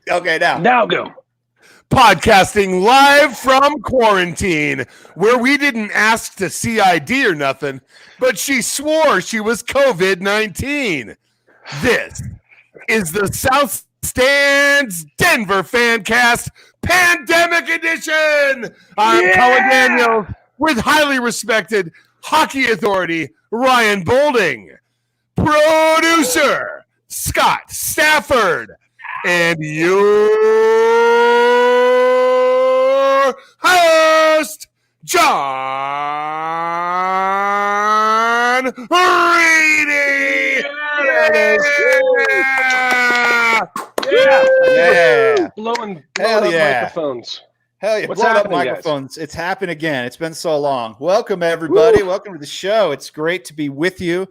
Okay, Now go. Podcasting live from quarantine, where we didn't ask to see ID or nothing, but she swore she was COVID-19. This is the South Stands Denver Fancast Pandemic Edition. I'm Colin Daniels with highly respected hockey authority Ryan Bolding, producer Scott Stafford, and your host, John Reedy. Yeah. Blowing Hell up yeah. microphones. Hell yeah. What's Blow up happening, guys? microphones. It's happened again. It's been so long. Welcome, everybody. Welcome to the show. It's great to be with you.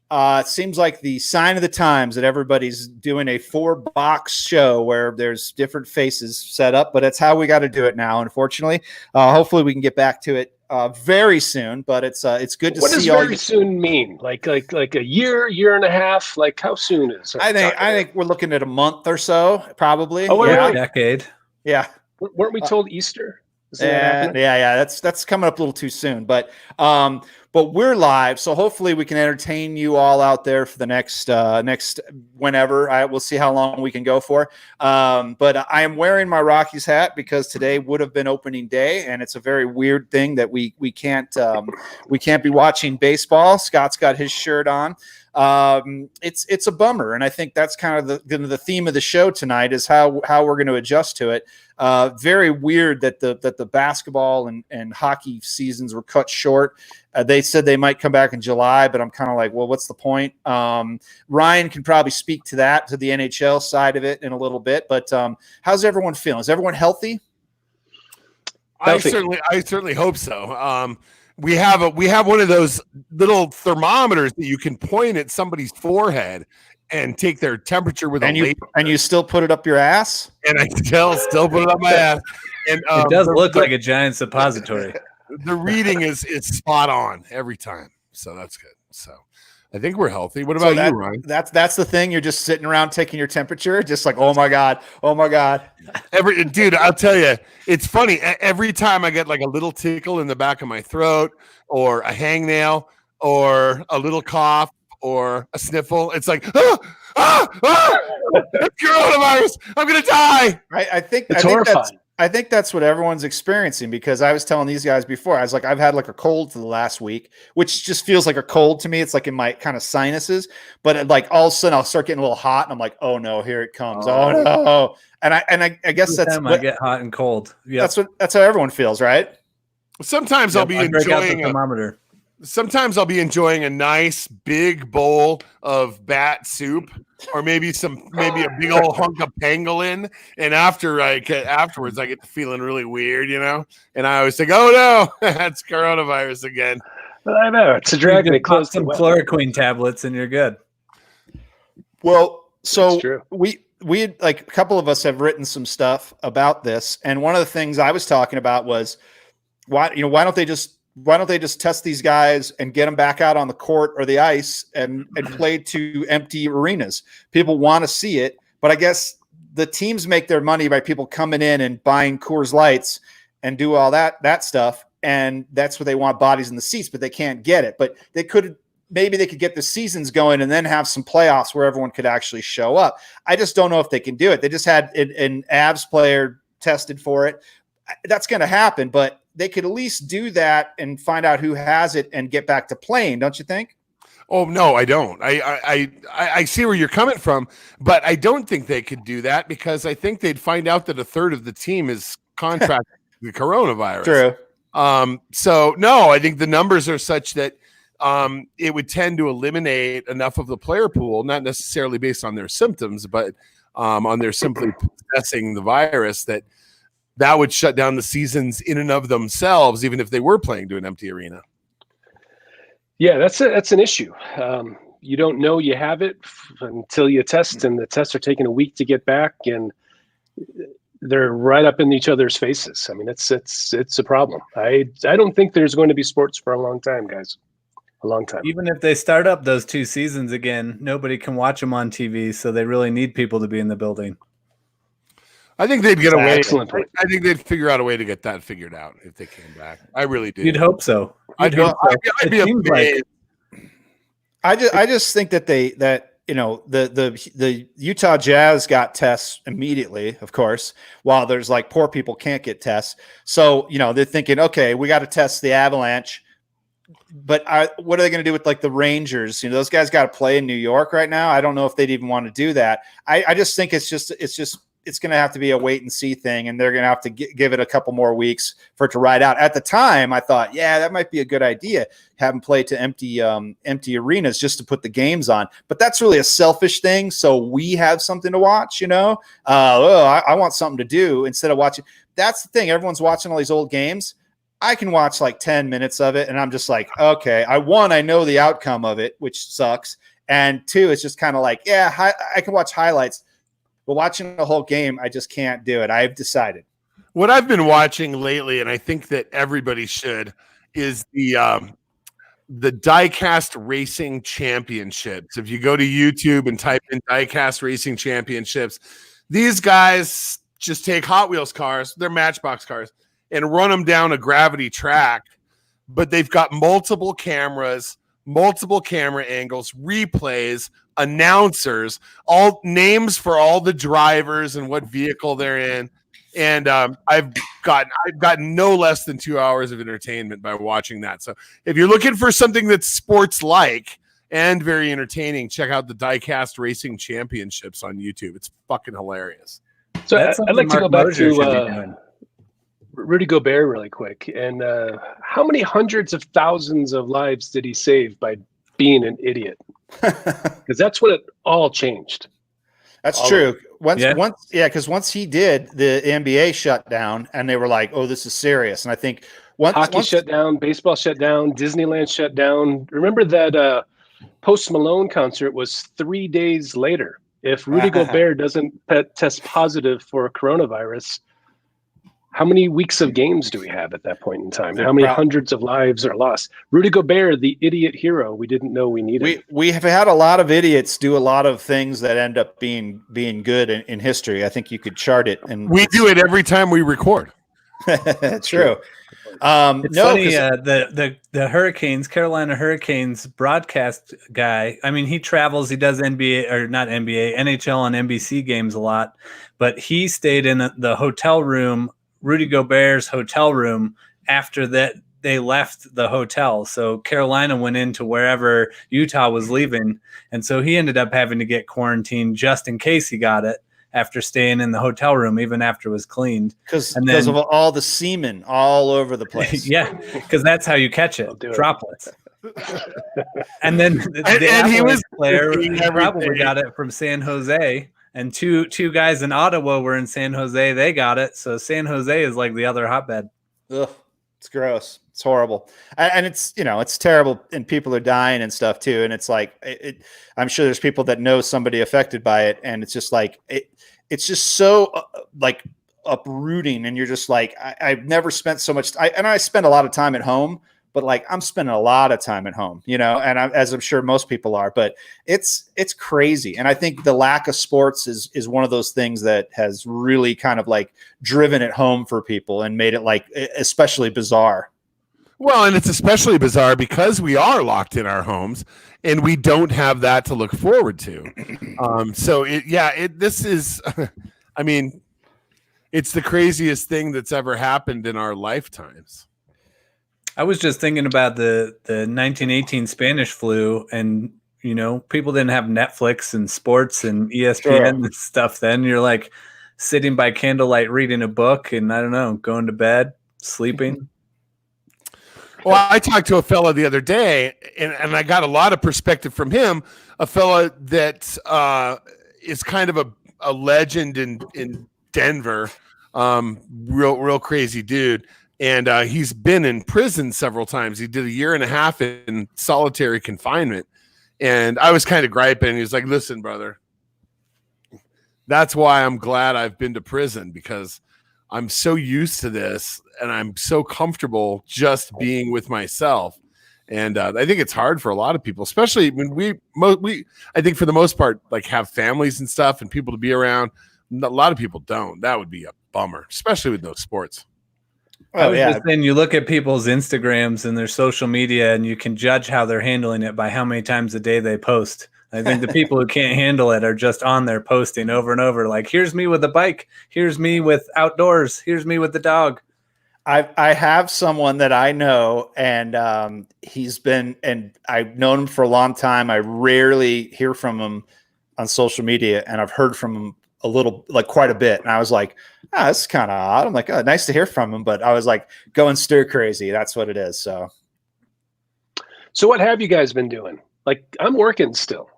It seems like the sign of the times that everybody's doing a 4-box show where there's different faces set up, but that's how we got to do it now, unfortunately. Hopefully we can get back to it very soon, but it's good to What see does all very soon mean? Like a year and a half? Like how soon is it? I think we're looking at a month or so, probably. Oh, yeah. really? Decade. Yeah. Weren't we told Easter? Isn't that happening? Yeah. That's coming up a little too soon, but we're live, so hopefully we can entertain you all out there for the next whenever. We'll see how long we can go for. But I am wearing my Rockies hat because today would have been opening day, and it's a very weird thing that we can't be watching baseball. Scott's got his shirt on. It's a bummer, and I think that's kind of the theme of the show tonight is how we're going to adjust to it. Very weird that the basketball and hockey seasons were cut short. They said they might come back in July, but I'm kind of like, well, what's the point? Ryan can probably speak to that, to the NHL side of it in a little bit. But how's everyone feeling? Is everyone healthy? I certainly hope so. We have one of those little thermometers that you can point at somebody's forehead and take their temperature with and you still put it up your ass? And I still put it up my ass. And it does look like a giant suppository. The reading is spot on every time, so that's good. So I think we're healthy. What about you, Ryan? That's the thing. You're just sitting around taking your temperature, just like, oh my god. Dude, I'll tell you, it's funny. Every time I get like a little tickle in the back of my throat, or a hangnail, or a little cough, or a sniffle, it's like, coronavirus! I'm gonna die. I think it's horrifying. I think that's what everyone's experiencing, because I was telling these guys before, I was like, I've had like a cold for the last week, which just feels like a cold to me. It's like in my kind of sinuses, but like all of a sudden I'll start getting a little hot and I'm like, oh no, here it comes. Oh no. And I guess that's what I get hot and cold. Yep. That's how everyone feels, right? Sometimes I'll be enjoying a thermometer. Sometimes I'll be enjoying a nice big bowl of bat soup, or maybe a big old hunk of pangolin, and afterwards I get to feeling really weird, and I always think, oh no, that's coronavirus again. I know, it's a drag. They close some chloroquine tablets and you're good. Well, so we had, like, a couple of us have written some stuff about this, and one of the things I was talking about was why don't they just test these guys and get them back out on the court or the ice and play to empty arenas? People want to see it, but I guess the teams make their money by people coming in and buying Coors Lights and do all that stuff. And that's what they want, bodies in the seats, but they can't get it. But maybe they could get the seasons going and then have some playoffs where everyone could actually show up. I just don't know if they can do it. They just had an Avs player tested for it. That's going to happen, but they could at least do that and find out who has it and get back to playing, don't you think? Oh no, I don't. I see where you're coming from, but I don't think they could do that, because I think they'd find out that a third of the team is contracted with the coronavirus. True. So no, I think the numbers are such that it would tend to eliminate enough of the player pool, not necessarily based on their symptoms, but on their simply possessing the virus, that would shut down the seasons in and of themselves, even if they were playing to an empty arena. Yeah, that's an issue. You don't know you have it until you test, and the tests are taking a week to get back, and they're right up in each other's faces. I mean, it's a problem. I don't think there's going to be sports for a long time, guys. A long time. Even if they start up those 2 seasons again, nobody can watch them on TV, so they really need people to be in the building. I think they'd get away. Excellent point. I think they'd figure out a way to get that figured out if they came back. I really do. You'd hope so. I'd be It seems amazed. I just think that the Utah Jazz got tests immediately, of course, while there's like poor people can't get tests. So, they're thinking, okay, we got to test the Avalanche, but what are they going to do with like the Rangers? Those guys got to play in New York right now. I don't know if they'd even want to do that. I just think it's going to have to be a wait and see thing, and they're going to have to give it a couple more weeks for it to ride out. At the time, I thought, yeah, that might be a good idea, have them play to empty arenas just to put the games on. But that's really a selfish thing. So we have something to watch, I want something to do instead of watching. That's the thing. Everyone's watching all these old games. I can watch like 10 minutes of it, and I'm just like, okay, I know the outcome of it, which sucks. And two, it's just kind of like, yeah, I can watch highlights. But watching the whole game, I just can't do it. I've decided. What I've been watching lately, and I think that everybody should, is the Diecast Racing Championships. If you go to YouTube and type in Diecast Racing Championships, these guys just take Hot Wheels cars, they're Matchbox cars, and run them down a gravity track. But they've got multiple cameras, multiple camera angles, replays, announcers, all names for all the drivers and what vehicle they're in. And I've gotten no less than 2 hours of entertainment by watching that. So if you're looking for something that's sports like and very entertaining, check out the Diecast Racing Championships on YouTube. It's fucking hilarious. So I'd like to go back to Rudy Gobert really quick. And how many hundreds of thousands of lives did he save by being an idiot? Because that's when it all changed. That's true. Once he did, the NBA shut down, and they were like, "Oh, this is serious." And I think hockey shut down, baseball shut down, Disneyland shut down. Remember that Post Malone concert was 3 days later. If Rudy Gobert doesn't test positive for coronavirus, how many weeks of games do we have at that point in time? How many hundreds of lives are lost? Rudy Gobert, the idiot hero we didn't know we needed. We have had a lot of idiots do a lot of things that end up being good in history. I think you could chart it. And we do it every time we record. True. It's funny. The Hurricanes, Carolina Hurricanes broadcast guy. I mean, he travels. He does NBA or not NBA, NHL on NBC games a lot. But he stayed in the hotel room, Rudy Gobert's hotel room, after that they left the hotel. So Carolina went into wherever Utah was leaving, and so he ended up having to get quarantined just in case he got it after staying in the hotel room, even after it was cleaned. Because of all the semen all over the place. Yeah, because that's how you catch it, droplets. And then he was player probably got it from San Jose, and two guys in Ottawa were in San Jose. They got it, so San Jose is like the other hotbed. Ugh, it's gross. It's horrible, and it's it's terrible, and people are dying and stuff too. And it's like I'm sure there's people that know somebody affected by it, and it's just like it's just so like uprooting, and you're just like I've never spent so much. I spend a lot of time at home. But like I'm spending a lot of time at home, and as I'm sure most people are, but it's crazy. And I think the lack of sports is one of those things that has really kind of like driven it home for people and made it like especially bizarre. Well, and it's especially bizarre because we are locked in our homes and we don't have that to look forward to. This is, I mean, it's the craziest thing that's ever happened in our lifetimes. I was just thinking about the 1918 Spanish flu, and people didn't have Netflix and sports and ESPN and stuff then. You're like sitting by candlelight reading a book and I don't know, going to bed, sleeping. Well, I talked to a fella the other day and I got a lot of perspective from him, a fella that is kind of a legend in Denver, real crazy dude. And he's been in prison several times. He did 1.5 years in solitary confinement. And I was kind of griping. He was like, listen, brother, that's why I'm glad I've been to prison, because I'm so used to this and I'm so comfortable just being with myself. And I think it's hard for a lot of people, especially when we I think for the most part, like have families and stuff and people to be around. A lot of people don't. That would be a bummer, especially with those sports. I was just saying, you look at people's Instagrams and their social media, and you can judge how they're handling it by how many times a day they post. I think the people who can't handle it are just on there posting over and over, like, here's me with the bike, here's me with outdoors, here's me with the dog. I have someone that I know, and he's been, and I've known him for a long time. I rarely hear from him on social media, and I've heard from him a little, like quite a bit. And I was like, this is kind of odd. I'm like, oh, nice to hear from him. But I was like going stir crazy. That's what it is. So what have you guys been doing? Like, I'm working still.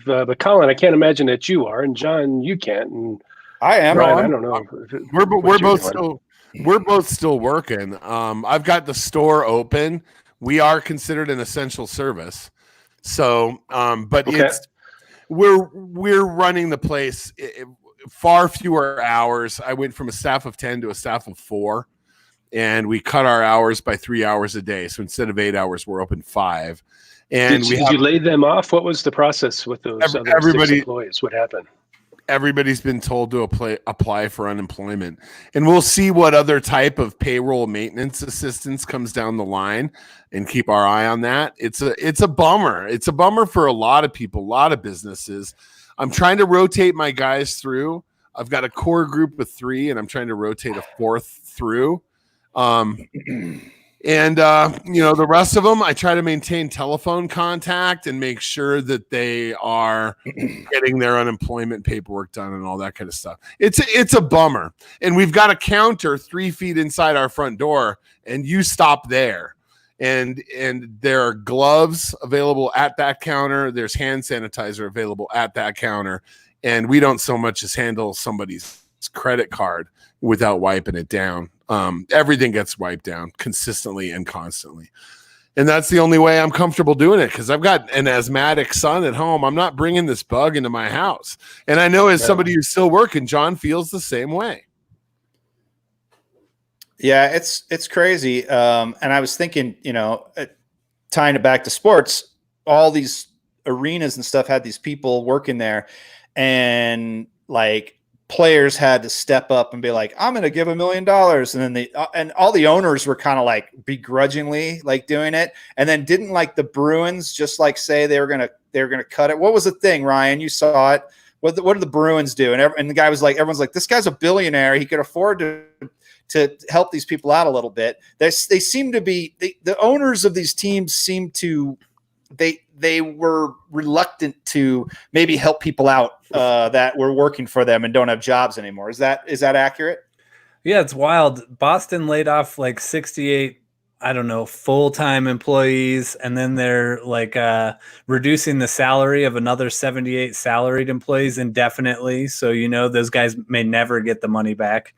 But Colin, I can't imagine that you are, and John, you can't. And I am. Brian, I don't know. We're both still working. I've got the store open. We are considered an essential service. So, but okay. we're running the place far fewer hours. I went from a staff of 10 to a staff of 4, and we cut our hours by 3 hours a day. So instead of 8 hours, we're open 5. And did you lay them off? What was the process with those other 6 employees? What happened? Everybody's been told to apply for unemployment, and we'll see what other type of payroll maintenance assistance comes down the line, and keep our eye on that. It's a bummer. It's a bummer for a lot of people, a lot of businesses. I'm trying to rotate my guys through. I've got a core group of 3, and I'm trying to rotate a 4th through. And the rest of them, I try to maintain telephone contact and make sure that they are getting their unemployment paperwork done and all that kind of stuff. It's a bummer. And we've got a counter 3 feet inside our front door, and you stop there. And there are gloves available at that counter. There's hand sanitizer available at that counter. And we don't so much as handle somebody's credit card without wiping it down. Everything gets wiped down consistently and constantly. And that's the only way I'm comfortable doing it, because I've got an asthmatic son at home. I'm not bringing this bug into my house. And I know as somebody who's still working, John feels the same way. Yeah, it's crazy. And I was thinking, tying it back to sports, all these arenas and stuff had these people working there, and like players had to step up and be like, I'm going to give $1 million. And then and all the owners were kind of like begrudgingly like doing it. And then didn't like the Bruins just like say they were going to cut it. What was the thing, Ryan? You saw it. What did the Bruins do? And the guy was like, everyone's like, this guy's a billionaire. He could afford to help these people out a little bit. They seem to be the owners of these teams seem to, they were reluctant to maybe help people out that were working for them and don't have jobs anymore. Is that accurate? Yeah, it's wild. Boston laid off like 68, full-time employees, and then they're like reducing the salary of another 78 salaried employees indefinitely. So, those guys may never get the money back.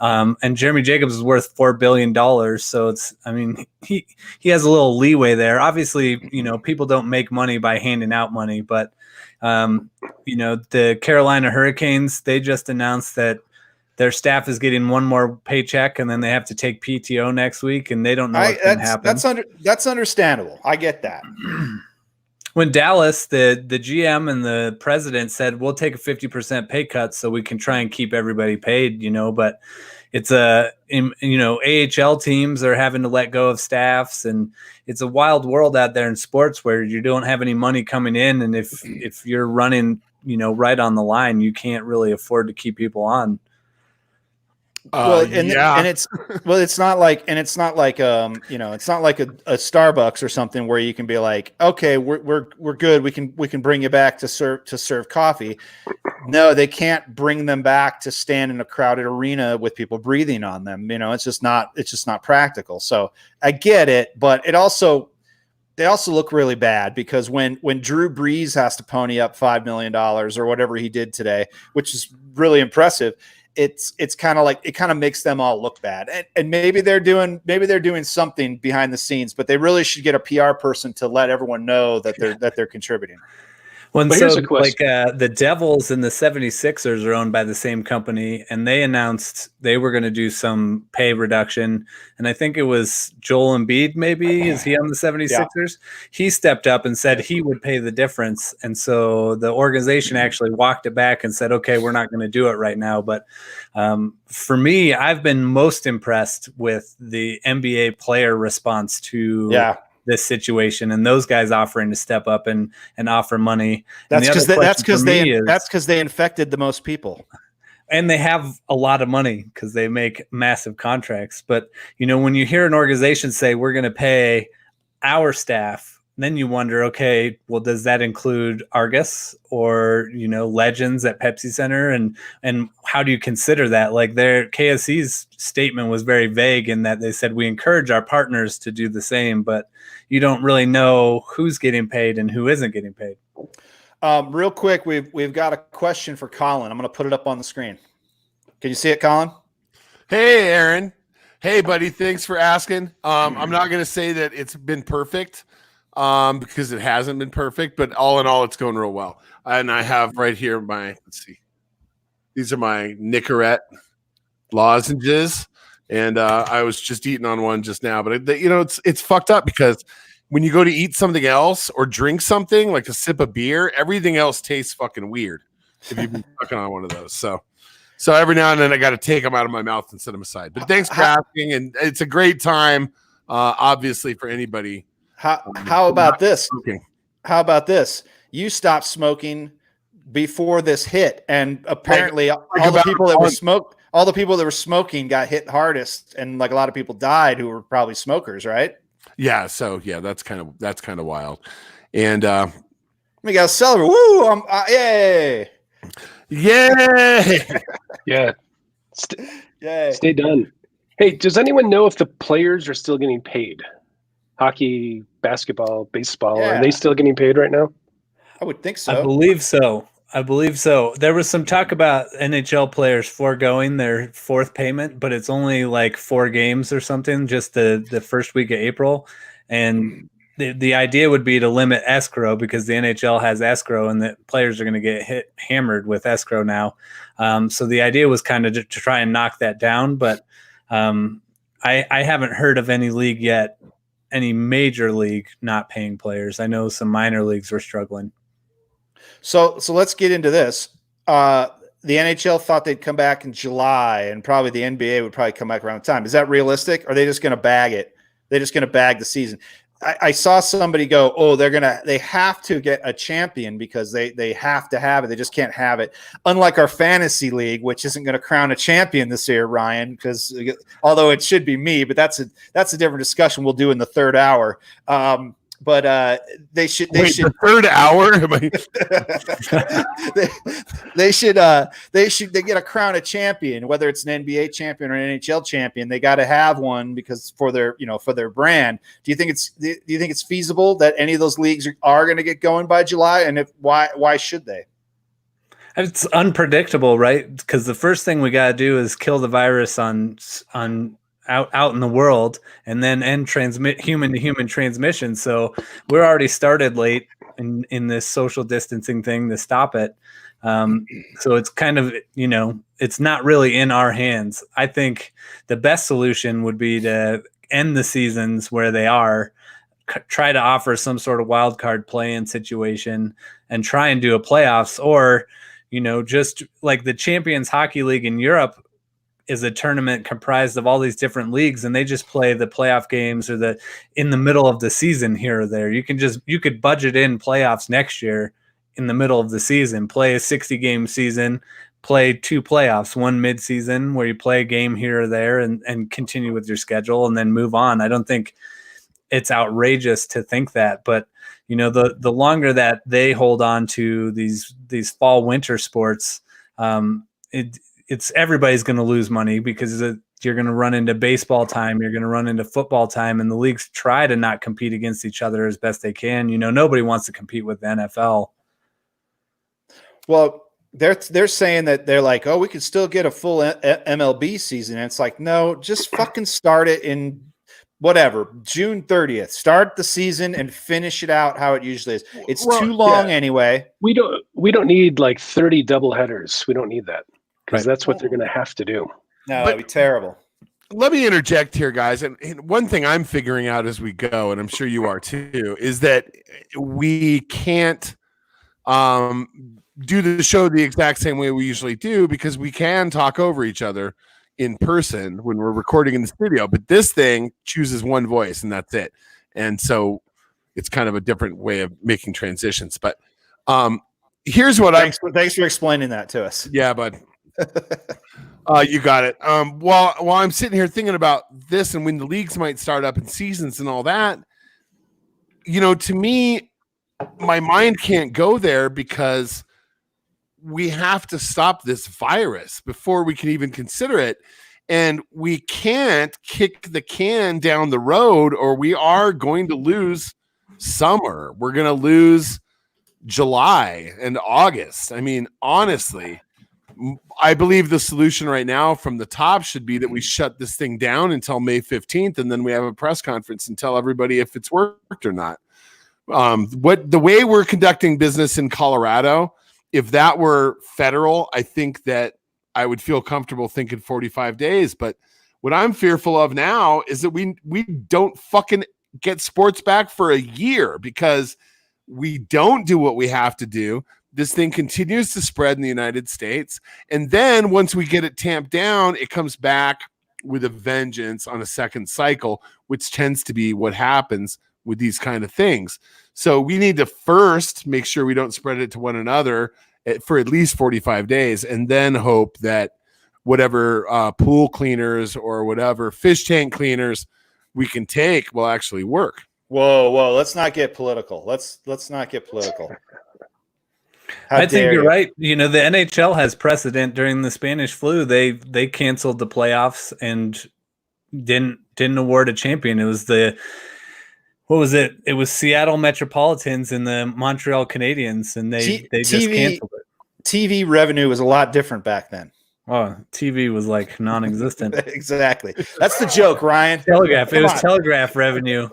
And Jeremy Jacobs is worth $4 billion. So he has a little leeway there. Obviously, people don't make money by handing out money, but, the Carolina Hurricanes, they just announced that their staff is getting one more paycheck, and then they have to take PTO next week, and they don't know what's going to happen. That's understandable. I get that. When Dallas, the GM and the president said, we'll take a 50% pay cut so we can try and keep everybody paid, but it's AHL teams are having to let go of staffs, and it's a wild world out there in sports where you don't have any money coming in. And if you're running, right on the line, you can't really afford to keep people on. It's not like a Starbucks or something where you can be like, okay, we're good. We can bring you back to serve coffee. No, they can't bring them back to stand in a crowded arena with people breathing on them. It's just not practical. So I get it, but they also look really bad, because when Drew Brees has to pony up $5 million or whatever he did today, which is really impressive, it's kind of like, it kind of makes them all look bad. And maybe they're doing something behind the scenes, but they really should get a PR person to let everyone know that they're contributing. Well, But so here's a question. the Devils and the 76ers are owned by the same company, and they announced they were going to do some pay reduction. And I think it was Joel Embiid, maybe, is he on the 76ers? He stepped up and said he would pay the difference. And so the organization actually walked it back and said, okay, we're not going to do it right now. But for me, I've been most impressed with the NBA player response to this situation, and those guys offering to step up and offer money. That's because they infected the most people, and they have a lot of money because they make massive contracts. But when you hear an organization say we're going to pay our staff, then you wonder, okay, well, does that include Argus or Legends at Pepsi Center, and how do you consider that? Like their KSC's statement was very vague in that they said we encourage our partners to do the same, but you don't really know who's getting paid and who isn't getting paid. Real quick, we've got a question for Colin. I'm going to put it up on the screen. Can you see it, Colin? Hey, Aaron. Hey, buddy. Thanks for asking. I'm not going to say that it's been perfect because it hasn't been perfect, but all in all, it's going real well. And I have right here let's see. These are my Nicorette lozenges. And I was just eating on one just now, but it's fucked up because when you go to eat something else or drink something like a sip of beer, everything else tastes fucking weird if you've been sucking on one of those. So every now and then I got to take them out of my mouth and set them aside. But thanks for asking, and it's a great time, obviously, for anybody. How about this? How about this? You stopped smoking before this hit, and apparently all the people that were smoking got hit hardest, and like a lot of people died who were probably smokers, right? Yeah. So that's kind of wild. And we got to celebrate. Woo! Yay! Yay! Yeah. Yay! Stay done. Hey, does anyone know if the players are still getting paid? Hockey, basketball, baseball, are they still getting paid right now? I would think so. I believe so. There was some talk about NHL players foregoing their fourth payment, but it's only like 4 games or something, just the first week of April. And the idea would be to limit escrow because the NHL has escrow and the players are going to get hammered with escrow now. So the idea was kind of to try and knock that down. But I haven't heard of any league yet, any major league not paying players. I know some minor leagues were struggling. So let's get into this. The NHL thought they'd come back in July, and probably the NBA would probably come back around the time. Is that realistic? Or are they just going to bag it? They're just going to bag the season. I saw somebody go, oh, they have to get a champion because they have to have it. They just can't have it. Unlike our fantasy league, which isn't going to crown a champion this year, Ryan, because although it should be me, but that's a different discussion we'll do in the third hour. But they should. The third hour. They get a crown a champion, whether it's an NBA champion or an NHL champion. They got to have one because for their brand. Do you think it's feasible that any of those leagues are going to get going by July? And why should they? It's unpredictable, right? Because the first thing we got to do is kill the virus on out in the world, and then end human to human transmission. So we're already started late in this social distancing thing to stop it. So it's kind of, it's not really in our hands. I think the best solution would be to end the seasons where they are, try to offer some sort of wild card play-in situation and try and do a playoffs, or, just like the Champions Hockey League in Europe is a tournament comprised of all these different leagues, and they just play the playoff games or in the middle of the season here or there. You could budget in playoffs next year in the middle of the season, play a 60-game season, play 2 playoffs, one mid-season where you play a game here or there and continue with your schedule and then move on. I don't think it's outrageous to think that, but the longer that they hold on to these fall winter sports, it's everybody's going to lose money because you're going to run into baseball time, you're going to run into football time, and the leagues try to not compete against each other as best they can. Nobody wants to compete with the NFL. Well, they're saying that they're like, oh, we could still get a full MLB season. And it's like, no, just fucking start it in whatever, June 30th. Start the season and finish it out how it usually is. It's too long anyway. We don't need like 30 double headers. We don't need that because that's what they're going to have to do. No, that'd be terrible. Let me interject here, guys. And one thing I'm figuring out as we go, and I'm sure you are too, is that we can't do the show the exact same way we usually do because we can talk over each other in person when we're recording in the studio. But this thing chooses one voice and that's it. And so it's kind of a different way of making transitions. But here's what thanks for explaining that to us. Yeah, bud. You got it. While I'm sitting here thinking about this and when the leagues might start up and seasons and all that, to me, my mind can't go there because we have to stop this virus before we can even consider it. And we can't kick the can down the road or we are going to lose summer. We're going to lose July and August. I mean, honestly, I believe the solution right now from the top should be that we shut this thing down until May 15th, and then we have a press conference and tell everybody if it's worked or not. The way we're conducting business in Colorado, if that were federal, I think that I would feel comfortable thinking 45 days. But what I'm fearful of now is that we don't fucking get sports back for a year because we don't do what we have to do. This thing continues to spread in the United States. And then once we get it tamped down, it comes back with a vengeance on a second cycle, which tends to be what happens with these kind of things. So we need to first make sure we don't spread it to one another for at least 45 days and then hope that whatever pool cleaners or whatever fish tank cleaners we can take will actually work. Whoa. Let's not get political. Let's not get political. I think you're right. The NHL has precedent during the Spanish flu. They canceled the playoffs and didn't award a champion. It was what was it? It was Seattle Metropolitans and the Montreal Canadiens, and they just canceled it. TV revenue was a lot different back then. Oh, TV was like non-existent. Exactly. That's the joke, Ryan. Telegraph. It was telegraph revenue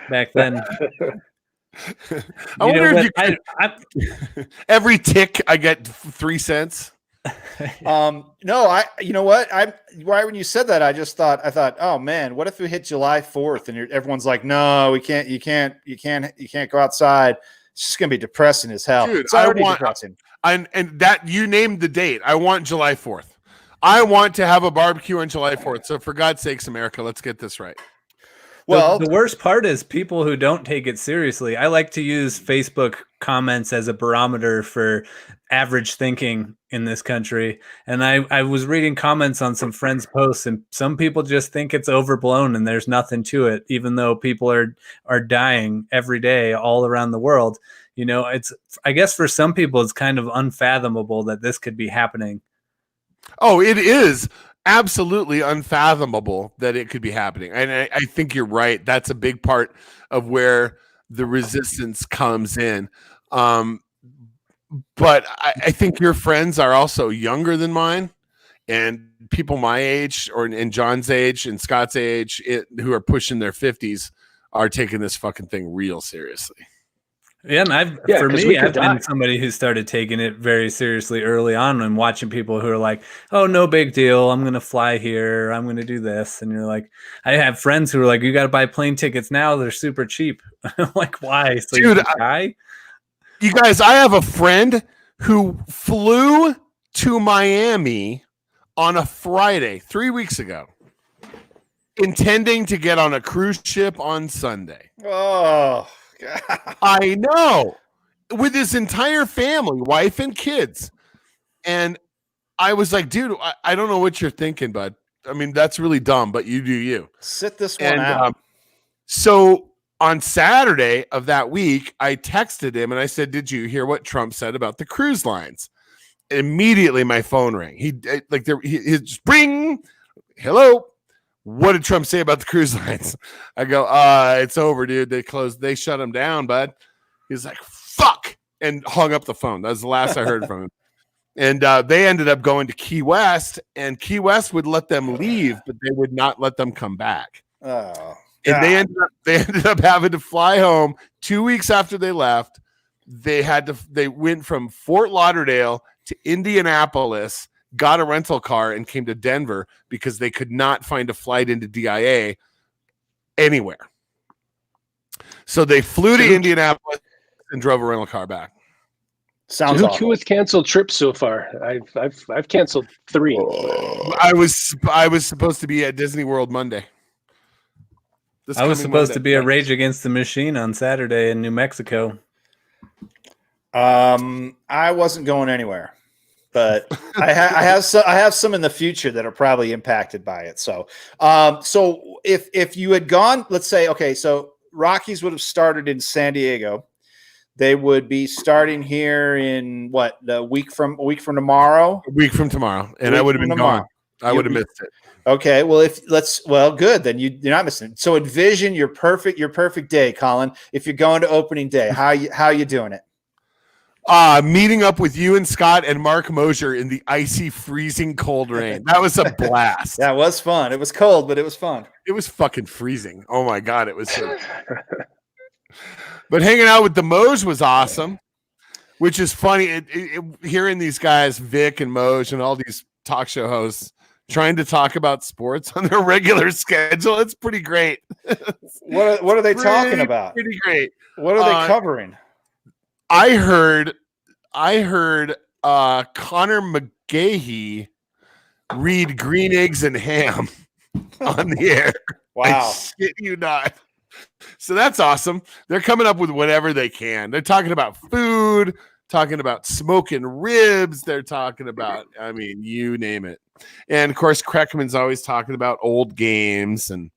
back then. I wonder if every tick I get 3 cents. No, you know what? When you said that, I thought, oh man, what if we hit July 4th and everyone's like, no, we can't, you can't go outside. It's just gonna be depressing as hell. Dude, it's already depressing. And that you named the date. I want July 4th. I want to have a barbecue on July 4th. So for God's sakes, America, let's get this right. Well, the worst part is people who don't take it seriously. I like to use Facebook comments as a barometer for average thinking in this country. And I was reading comments on some friends' posts, and some people just think it's overblown and there's nothing to it, even though people are dying every day all around the world. I guess for some people, it's kind of unfathomable that this could be happening. Oh, it is absolutely unfathomable that it could be happening. And I think you're right. That's a big part of where the resistance comes in. But I think your friends are also younger than mine, and people my age or in John's age and Scott's age who are pushing their 50s are taking this fucking thing real seriously. Yeah, and I've been somebody who started taking it very seriously early on and watching people who are like, oh, no big deal. I'm going to fly here. I'm going to do this. And you're like, I have friends who are like, you got to buy plane tickets now. They're super cheap. I'm like, why? So dude, you guys, I have a friend who flew to Miami on a Friday 3 weeks ago, intending to get on a cruise ship on Sunday. Oh, I know, with his entire family, wife and kids. And I was like, dude, I don't know what you're thinking, bud. I mean, that's really dumb, but you do you. Sit this one out. So on Saturday of that week, I texted him and I said, did you hear what Trump said about the cruise lines? Immediately my phone rang. He just ring. Hello. What did Trump say about the cruise lines? I go, it's over, dude. They shut them down, bud. He's like, fuck, and hung up the phone. That was the last I heard from him. And they ended up going to Key West, and Key West would let them leave, but they would not let them come back. Oh. And they ended up having to fly home 2 weeks after they left. They went from Fort Lauderdale to Indianapolis, got a rental car, and came to Denver because they could not find a flight into DIA anywhere. So they flew to Indianapolis and drove a rental car back. Sounds who awful. has canceled trips so far? I've canceled 3. I was supposed to be at Disney World Monday. I was supposed to be a Rage Against the Machine on Saturday in New Mexico. I wasn't going anywhere, but I have some in the future that are probably impacted by it. So, so if you had gone, let's say, okay, so Rockies would have started in San Diego. They would be starting here in what, a week from tomorrow? A week from tomorrow, and I would have been gone. I would have missed it. Okay, well, good. Then you're not missing it. So envision your perfect day, Colin. If you're going to opening day, how you doing it? Meeting up with you and Scott and Mark Mosier in the icy, freezing cold rain. That was a blast. That was fun. It was cold, but it was fun. It was fucking freezing. Oh my God, it was so. But hanging out with the Moj was awesome, which is funny. Hearing these guys, Vic and Moj and all these talk show hosts trying to talk about sports on their regular schedule, it's pretty great. What are they talking about? Pretty great. What are they covering? I heard Connor McGahey read Green Eggs and Ham on the air. Wow. I shit you not. So that's awesome. They're coming up with whatever they can. They're talking about food, talking about smoking ribs. They're talking about, I mean, you name it. And of course, Kreckman's always talking about old games, and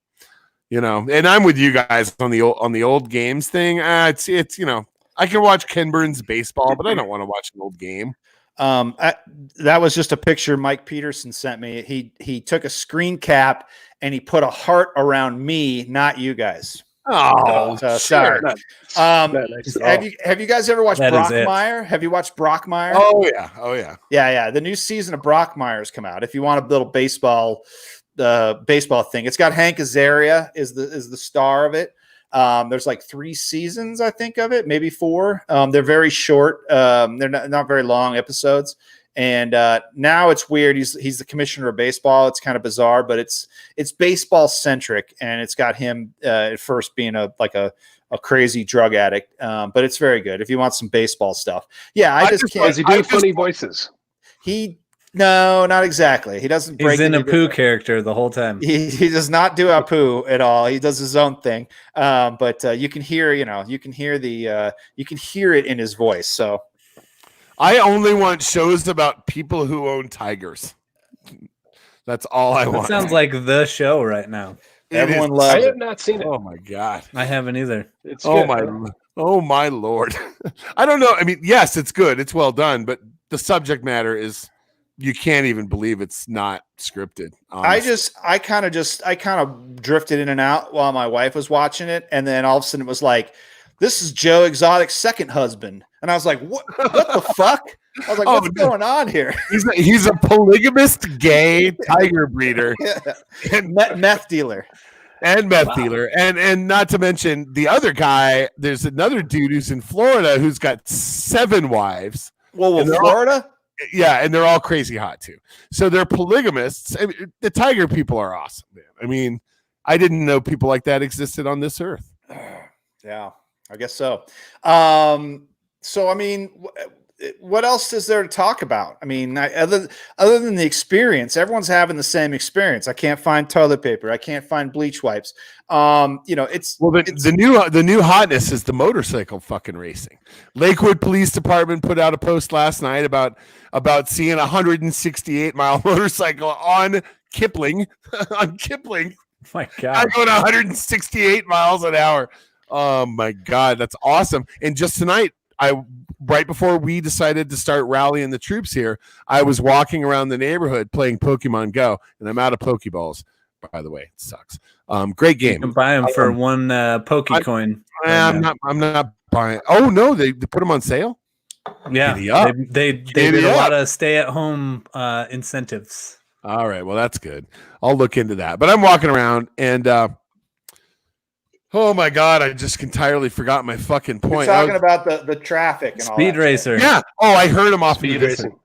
you know. And I'm with you guys on the old games thing. It's you know, I can watch Ken Burns baseball, but I don't want to watch an old game. That was just a picture Mike Peterson sent me. He took a screen cap and he put a heart around me, not you guys. Oh, sorry. Have you guys ever watched Brockmire? Have you watched Brockmire? Oh yeah. Yeah. The new season of Brockmire has come out. If you want a little baseball thing, it's got Hank Azaria is the star of it. There's like 3 seasons, I think, of it, maybe 4. They're very short. They're not very long episodes. And now it's weird. He's the commissioner of baseball. It's kind of bizarre, but it's baseball centric, and it's got him at first being a crazy drug addict. But it's very good if you want some baseball stuff. Yeah, I just can't. Is he doing funny voices? No, not exactly. He doesn't. He's in a Pooh character the whole time. He does not do a Pooh at all. He does his own thing. But you can hear, you can hear it in his voice. So I only want shows about people who own tigers. That's all I want. It sounds like the show right now. Everyone loves it. I have not seen it. Oh my God. I haven't either. It's oh good. my Lord. I don't know. I mean, yes, it's good. It's well done, but the subject matter is, you can't even believe it's not scripted. Honestly. I kind of drifted in and out while my wife was watching it, and then all of a sudden it was like, this is Joe Exotic's second husband. And I was like, what the fuck? I was like, what's going on here? He's a polygamist gay tiger breeder. And meth dealer. And meth dealer. And not to mention the other guy, there's another dude who's in Florida who's got 7 wives. Well, Florida? And they're all crazy hot too. So they're polygamists. I mean, the tiger people are awesome, man. I mean, I didn't know people like that existed on this earth. Yeah, I guess so. So I mean, what else is there to talk about? I mean, other than the experience, everyone's having the same experience. I can't find toilet paper. I can't find bleach wipes. The new hotness is the motorcycle fucking racing. Lakewood Police Department put out a post last night about seeing a 168-mile motorcycle on Kipling. On Kipling. Oh my God. I'm going 168 miles an hour. Oh my God, that's awesome. And just tonight, right before we decided to start rallying the troops here, I was walking around the neighborhood playing Pokemon Go, and I'm out of Pokeballs. By the way, it sucks. Great game. You can buy them for 1 Pokecoin. I'm not buying. Oh no, they put them on sale. Yeah, they did a lot of stay-at-home incentives. All right, well that's good. I'll look into that. But I'm walking around, and Oh my God, I just entirely forgot my fucking We're point. talking about the traffic and all Speed that racer. shit. Yeah. Oh, I heard him off Speed in the distance.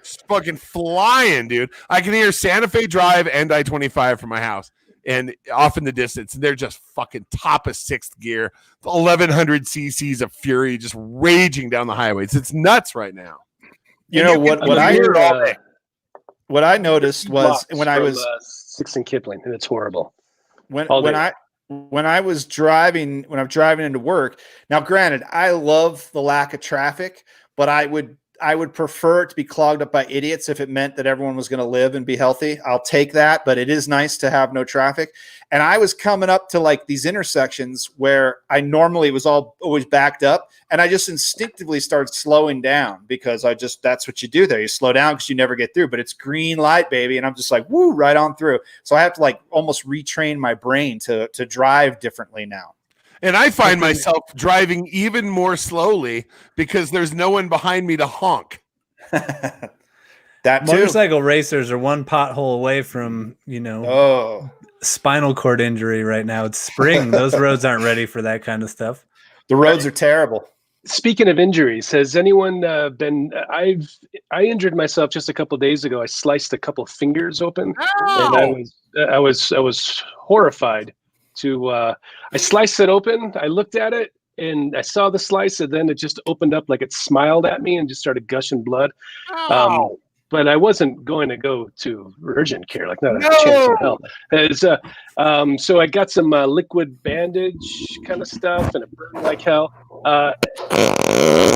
Just fucking flying, dude. I can hear Santa Fe Drive and I-25 from my house, and off in the distance, they're just fucking top of sixth gear, 1,100 cc's of fury, just raging down the highways. It's nuts right now. You know what? What I noticed was when I was 6th and Kipling, and it's horrible. when I was driving into work. Now, granted, I love the lack of traffic, but I would prefer it to be clogged up by idiots if it meant that everyone was going to live and be healthy. I'll take that, but it is nice to have no traffic. And I was coming up to like these intersections where I normally was always backed up, and I just instinctively started slowing down because that's what you do there. You slow down because you never get through, but it's green light, baby. And I'm just like, woo, right on through. So I have to like almost retrain my brain to drive differently now. And I find myself driving even more slowly because there's no one behind me to honk. That too. Motorcycle racers are one pothole away from, spinal cord injury right now. It's spring. Those roads aren't ready for that kind of stuff. The roads are terrible. Speaking of injuries, has anyone been? I injured myself just a couple of days ago. I sliced a couple of fingers open, and I was horrified. I sliced it open. I looked at it and I saw the slice, and then it just opened up like it smiled at me and just started gushing blood. But I wasn't going to go to urgent care, like not a chance in hell. So I got some liquid bandage kind of stuff, and it burned like hell.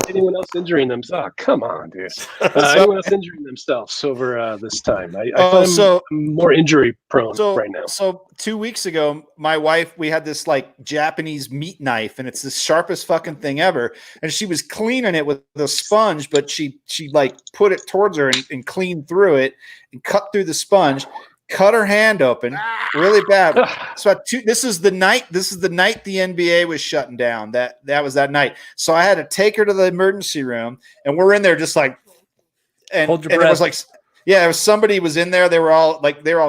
Anyone else injuring themselves? Oh, come on, dude. Anyone else injuring themselves over this time? I find I'm more injury prone right now. So 2 weeks ago, my wife, we had this like Japanese meat knife, and it's the sharpest fucking thing ever. And she was cleaning it with a sponge, but she like put it towards her and cleaned through it and cut through the sponge. Cut her hand open really bad. So this is the night the NBA was shutting down. That was that night. So I had to take her to the emergency room, and we're in there just like, and it was like, yeah, there was somebody was in there. They were all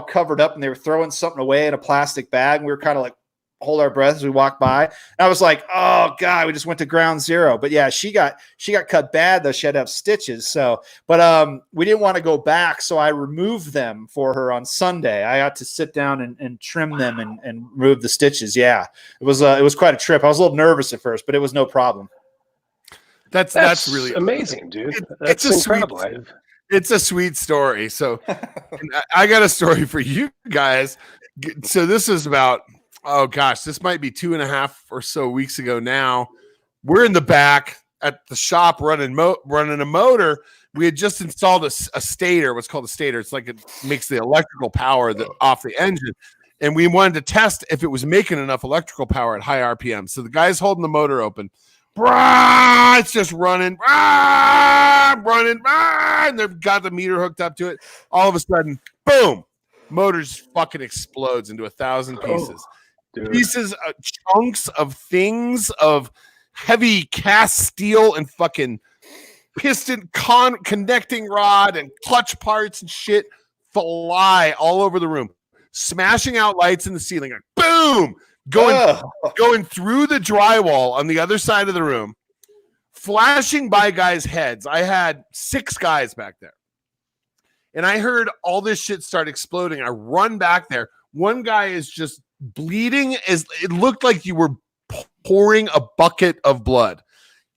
covered up, and they were throwing something away in a plastic bag. And we were kind of like hold our breath as we walked by. And I was like, oh God, we just went to ground zero. But yeah, she got cut bad though. She had to have stitches. So, but we didn't want to go back. So I removed them for her on Sunday. I got to sit down and trim them and remove the stitches. Yeah, it was quite a trip. I was a little nervous at first, but it was no problem. That's really amazing, dude. That's incredible. It's a sweet story. So I got a story for you guys. So this is about, oh gosh, this might be 2.5 or so weeks ago now. We're in the back at the shop running a motor. We had just installed a stator, what's called a stator. It's like it makes the electrical power off the engine. And we wanted to test if it was making enough electrical power at high RPM. So the guy's holding the motor open. It's just running, and they've got the meter hooked up to it. All of a sudden, boom, motor just fucking explodes into 1,000 pieces. Pieces, chunks of things of heavy cast steel and fucking piston connecting rod and clutch parts and shit fly all over the room, smashing out lights in the ceiling. Like, boom, going through the drywall on the other side of the room, flashing by guys' heads. I had 6 guys back there, and I heard all this shit start exploding. I run back there. One guy is just bleeding, as it looked like you were pouring a bucket of blood.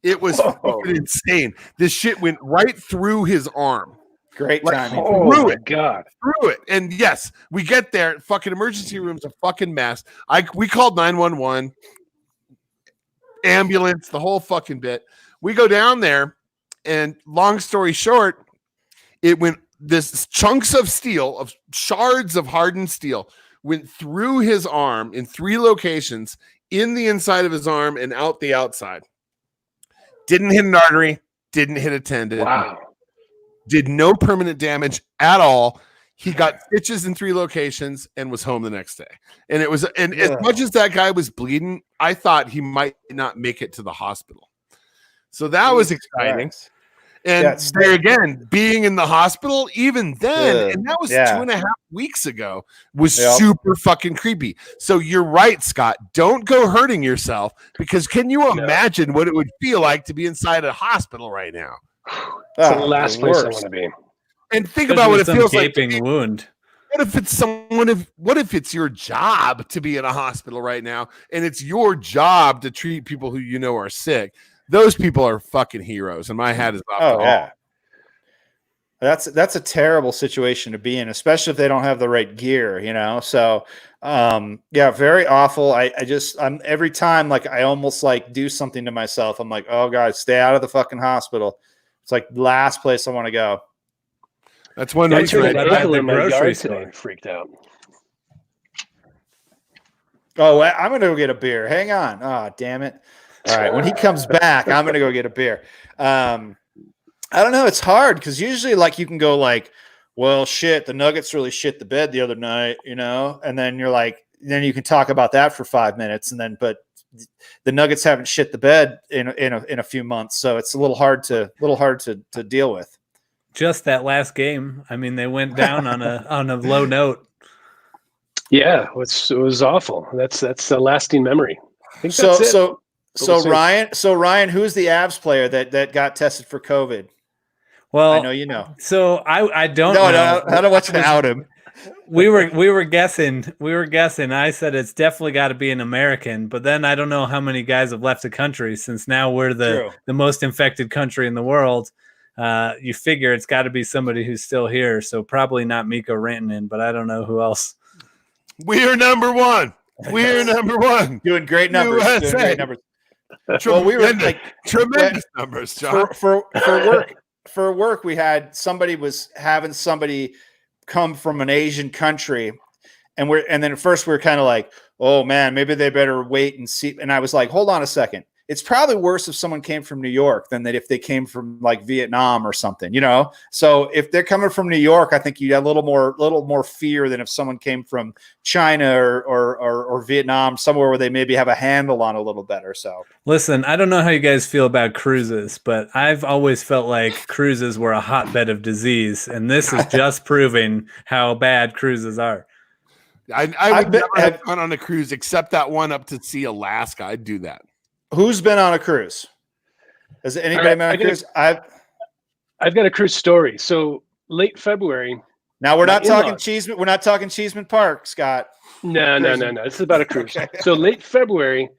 It was fucking insane. This shit went right through his arm. Great timing. Through it. And yes, we get there. Fucking emergency room's a fucking mess. We called 911, ambulance, the whole fucking bit. We go down there, and long story short, it went this chunks of steel, of shards of hardened steel, went through his arm in 3 locations, in the inside of his arm and out the outside. Didn't hit an artery, didn't hit a tendon. Wow. Did no permanent damage at all. He got stitches in 3 locations and was home the next day. And as much as that guy was bleeding, I thought he might not make it to the hospital. So that was exciting. And there again, being in the hospital, even then, and that was 2.5 weeks ago, was super fucking creepy. So you're right, Scott. Don't go hurting yourself, because can you imagine what it would feel like to be inside a hospital right now? It's the last place I want to be. And think about what it feels like. Gaping wound. What if it's what if it's your job to be in a hospital right now, and it's your job to treat people who you know are sick? Those people are fucking heroes, and my hat is off. Oh yeah, that's a terrible situation to be in, especially if they don't have the right gear, you know. So, very awful. I'm every time like I almost like do something to myself. I'm like, oh God, stay out of the fucking hospital. It's like the last place I want to go. That's one reason I ankle in my yard today. Freaked out. Oh, I'm going to go get a beer. Hang on. Oh, damn it. All right. When he comes back, I'm going to go get a beer. I don't know. It's hard because usually like you can go like, well, shit, the Nuggets really shit the bed the other night, you know? And then you're like, then you can talk about that for 5 minutes. And then, but the Nuggets haven't shit the bed in a few months. So it's a little hard to deal with. Just that last game. I mean, they went down on a low note. Yeah, it was awful. That's a lasting memory. I think So Ryan, who's the Avs player that got tested for COVID? Well, I know you know. So I don't know. No, I don't want you to out him. We were guessing. I said it's definitely got to be an American, but then I don't know how many guys have left the country since now we're the most infected country in the world. You figure it's got to be somebody who's still here, so probably not Mikko Rantanen, but I don't know who else. We're number one. Doing great numbers. USA. Doing great numbers. Well, we were like tremendous numbers, John. For work, we had somebody was having somebody come from an Asian country, and then at first we were kind of like, oh man, maybe they better wait and see. And I was like, hold on a second. It's probably worse if someone came from New York than that if they came from like Vietnam or something, you know? So if they're coming from New York, I think you have a little more fear than if someone came from China or Vietnam, somewhere where they maybe have a handle on a little better. So listen, I don't know how you guys feel about cruises, but I've always felt like cruises were a hotbed of disease, and this is just proving how bad cruises are. I would never have gone on a cruise except that one up to see Alaska. I'd do that. Who's been on a cruise? Has anybody been on a cruise? I've got a cruise story. So late February. Now we're not talking Cheeseman. We're not talking Cheeseman Park, Scott. No. This is about a cruise. Okay. So late February,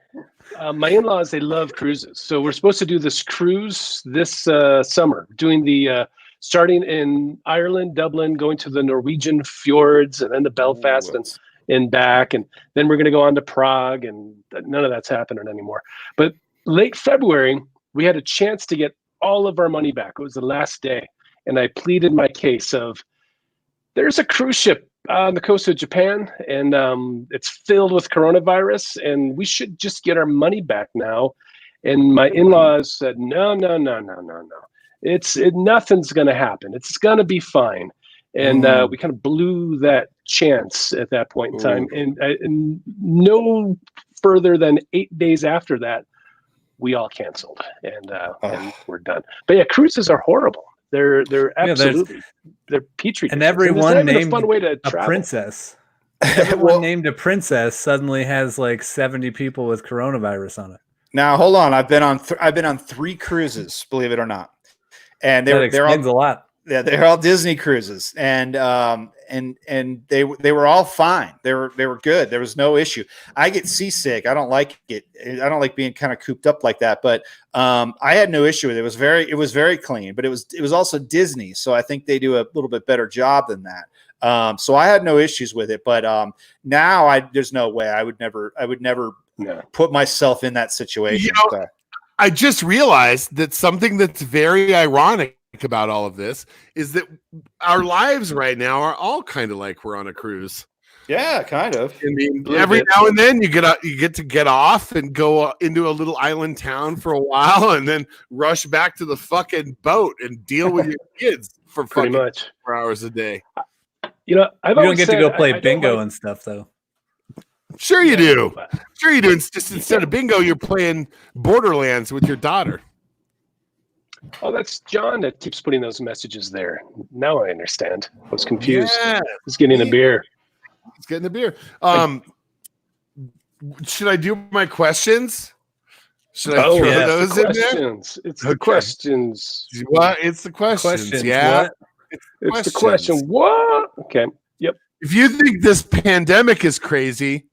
my in-laws, they love cruises. So we're supposed to do this cruise this summer, doing the starting in Ireland, Dublin, going to the Norwegian fjords, and then the Belfast and back, and then we're going to go on to Prague, and none of that's happening anymore. But late February, we had a chance to get all of our money back. It was the last day, and I pleaded my case of, there's a cruise ship on the coast of Japan, and it's filled with coronavirus, and we should just get our money back now. And my in-laws said, no. Nothing's going to happen. It's going to be fine. And we kind of blew that chance at that point in time. And no further than 8 days after that, we all canceled and we're done. But yeah, cruises are horrible. They're absolutely they're petri. And everyone named a fun way to a travel. Princess. Everyone named a princess suddenly has like 70 people with coronavirus on it. Now hold on, I've been on 3 cruises, believe it or not, and they're all a lot. Yeah, they're all Disney cruises, and they were all fine. They were good. There was no issue. I get seasick. I don't like it. I don't like being kind of cooped up like that. But I had no issue with it. It was very clean. But it was also Disney, so I think they do a little bit better job than that. So I had no issues with it. But now there's no way I would never put myself in that situation. You know, I just realized that something that's very ironic about all of this is that our lives right now are all kind of like we're on a cruise. Yeah, kind of. I mean, every now and then you get to get off and go into a little island town for a while, and then rush back to the fucking boat and deal with your kids for pretty much 4 hours a day. You know, you don't get to go play bingo and stuff, though. Sure you do. Sure you do. It's just instead of bingo, you're playing Borderlands with your daughter. Oh, that's John that keeps putting those messages there. Now I understand. I was confused. Yeah, He's getting a beer. he's getting a beer. Should I do my questions? Should I throw those in there? It's the questions. What? It's the questions. Yeah. What? It's the question. What? Okay. Yep. If you think this pandemic is crazy,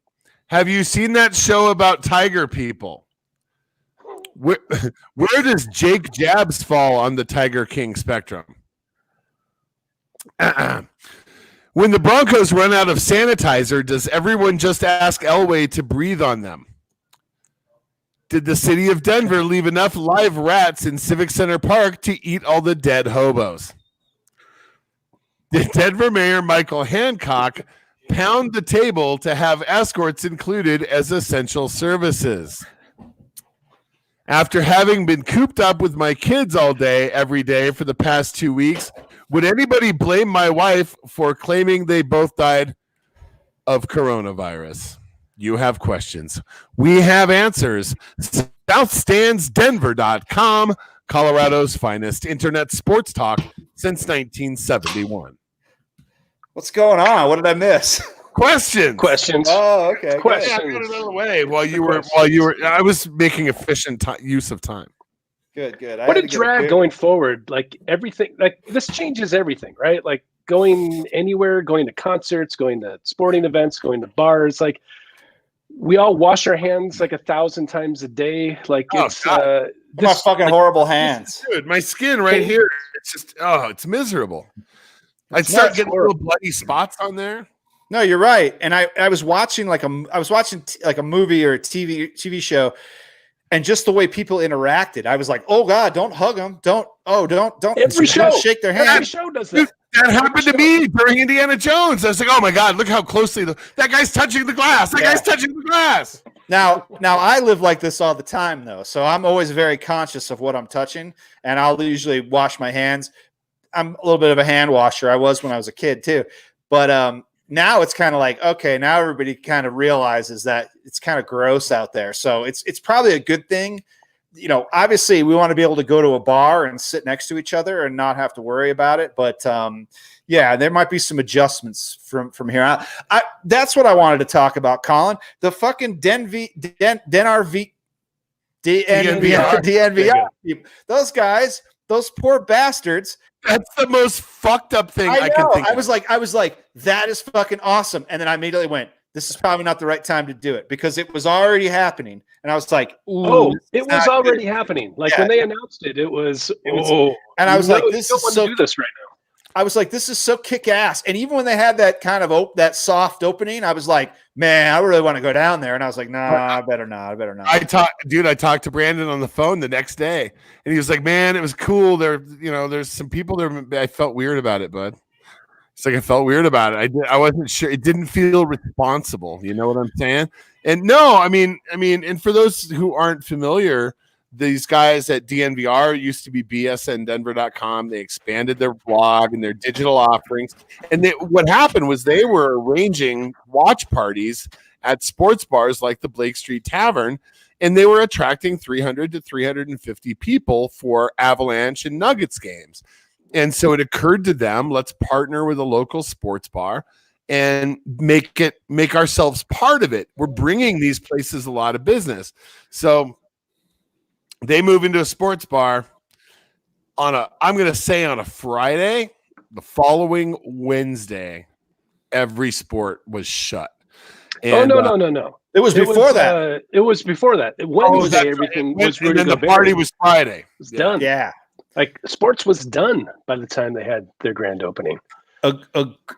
have you seen that show about tiger people? Where does Jake Jabs fall on the Tiger King spectrum? When the Broncos run out of sanitizer, does everyone just ask Elway to breathe on them? Did the city of Denver leave enough live rats in Civic Center Park to eat all the dead hobos? Did Denver Mayor Michael Hancock pound the table to have escorts included as essential services? After having been cooped up with my kids all day, every day for the past 2 weeks, would anybody blame my wife for claiming they both died of coronavirus? You have questions. We have answers. SouthStandsDenver.com, Colorado's finest internet sports talk since 1971. What's going on? What did I miss? Questions. Oh, okay. Questions. Yeah, I got it out of the way while you were. I was making efficient use of time. Good. What a drag going forward. Like everything, like this changes everything, right? Like going anywhere, going to concerts, going to sporting events, going to bars. Like we all wash our hands like 1,000 times a day. Like it's my fucking horrible hands. Dude, my skin right here. It's just it's miserable. I'd start getting little bloody spots on there. No, you're right. And I was watching like a movie or a TV show, and just the way people interacted, I was like, "Oh God, don't hug them! Don't every show shake their hand." Every show does that. Dude, that happened to me during Indiana Jones. I was like, "Oh my God, look how closely that guy's touching the glass! That guy's touching the glass!" Now I live like this all the time though, so I'm always very conscious of what I'm touching, and I'll usually wash my hands. I'm a little bit of a hand washer. I was when I was a kid too, but now it's kind of like, okay, now everybody kind of realizes that it's kind of gross out there. So it's probably a good thing. You know, obviously we want to be able to go to a bar and sit next to each other and not have to worry about it. But yeah, there might be some adjustments from here out. That's what I wanted to talk about, Colin. The fucking DNVR. Those guys, those poor bastards. That's the most fucked up thing I can think of. I was like, that is fucking awesome. And then I immediately went, this is probably not the right time to do it because it was already happening. And I was like, ooh. It was already happening. Like when they announced it, it was and I was like, this is so do this right now. I was like, this is so kick ass. And even when they had that kind of that soft opening, I was like, man, I really want to go down there. And I was like, nah, I better not. I talked to Brandon on the phone the next day, and he was like, man, it was cool. There's some people there. I felt weird about it, bud. It's like I felt weird about it. I wasn't sure. It didn't feel responsible. You know what I'm saying? And no, I mean, and for those who aren't familiar, these guys at DNVR used to be bsndenver.com. They expanded their blog and their digital offerings. And what happened was they were arranging watch parties at sports bars like the Blake Street Tavern, and they were attracting 300 to 350 people for Avalanche and Nuggets games. And so it occurred to them, let's partner with a local sports bar and make ourselves part of it. We're bringing these places a lot of business. So they move into a sports bar on a Friday. The following Wednesday, every sport was shut. And, no. It was before that. It was before that. Wednesday, everything was and then the party was Friday. It was done. Yeah. Like sports was done by the time they had their grand opening. A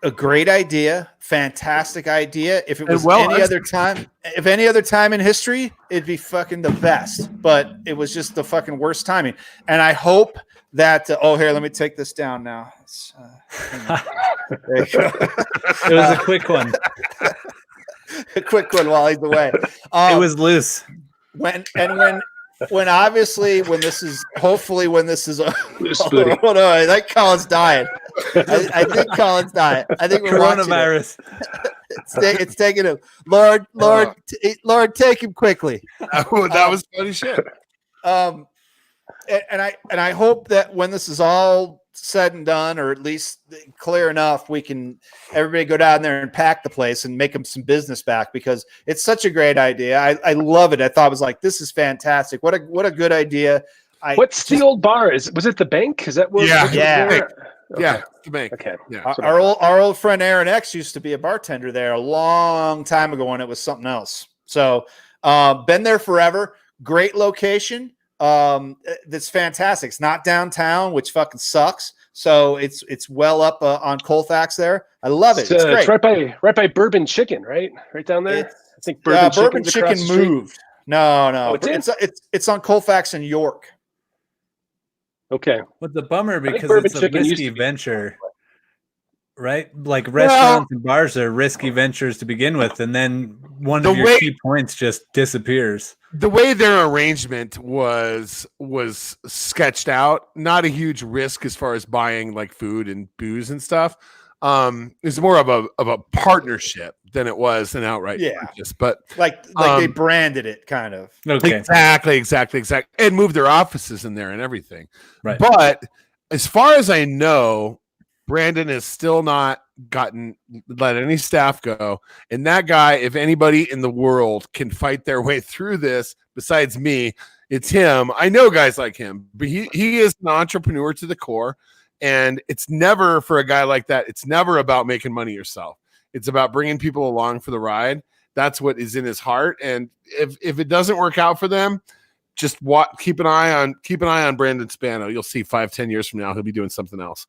great idea, fantastic idea. If it was any other time in history, it'd be fucking the best. But it was just the fucking worst timing. And I hope that. Here, let me take this down now. There you go. It was a quick one. A quick one while he's away. It was loose. When this is Spooty. oh no, I think Colin's dying. I think Colin's dying. I think we're coronavirus. It's taking him. Lord, take him quickly. That was funny shit. and I hope that when this is all said and done, or at least clear enough, we can everybody go down there and pack the place and make them some business back, because it's such a great idea. I love it. I thought it was like, this is fantastic. What a good idea. What's the old bar? Was it the bank? Is that where? Yeah. Okay. Yeah, the bank. Okay. Yeah. Our old friend Aaron X used to be a bartender there a long time ago when it was something else. So been there forever. Great location. That's fantastic. It's not downtown, which fucking sucks. So it's well up on Colfax there. I love it. It's great. It's right by Bourbon Chicken, right? Right down there. I think Bourbon Chicken moved. No. It's on Colfax and York. Okay. What's the bummer, because it's a risky venture, right? Like restaurants and bars are risky ventures to begin with, and then one of your key points just disappears. The way their arrangement was sketched out, not a huge risk as far as buying like food and booze and stuff. It's more of a partnership than it was an outright purchase. But like they branded it kind of. Okay. Exactly. And moved their offices in there and everything. Right. But as far as I know, Brandon has still not let any staff go. And that guy, if anybody in the world can fight their way through this, besides me, it's him. I know guys like him, but he is an entrepreneur to the core. And it's never, for a guy like that, it's never about making money yourself. It's about bringing people along for the ride. That's what is in his heart. And if it doesn't work out for them, just keep an eye on Brandon Spano. You'll see 5-10 years from now, he'll be doing something else.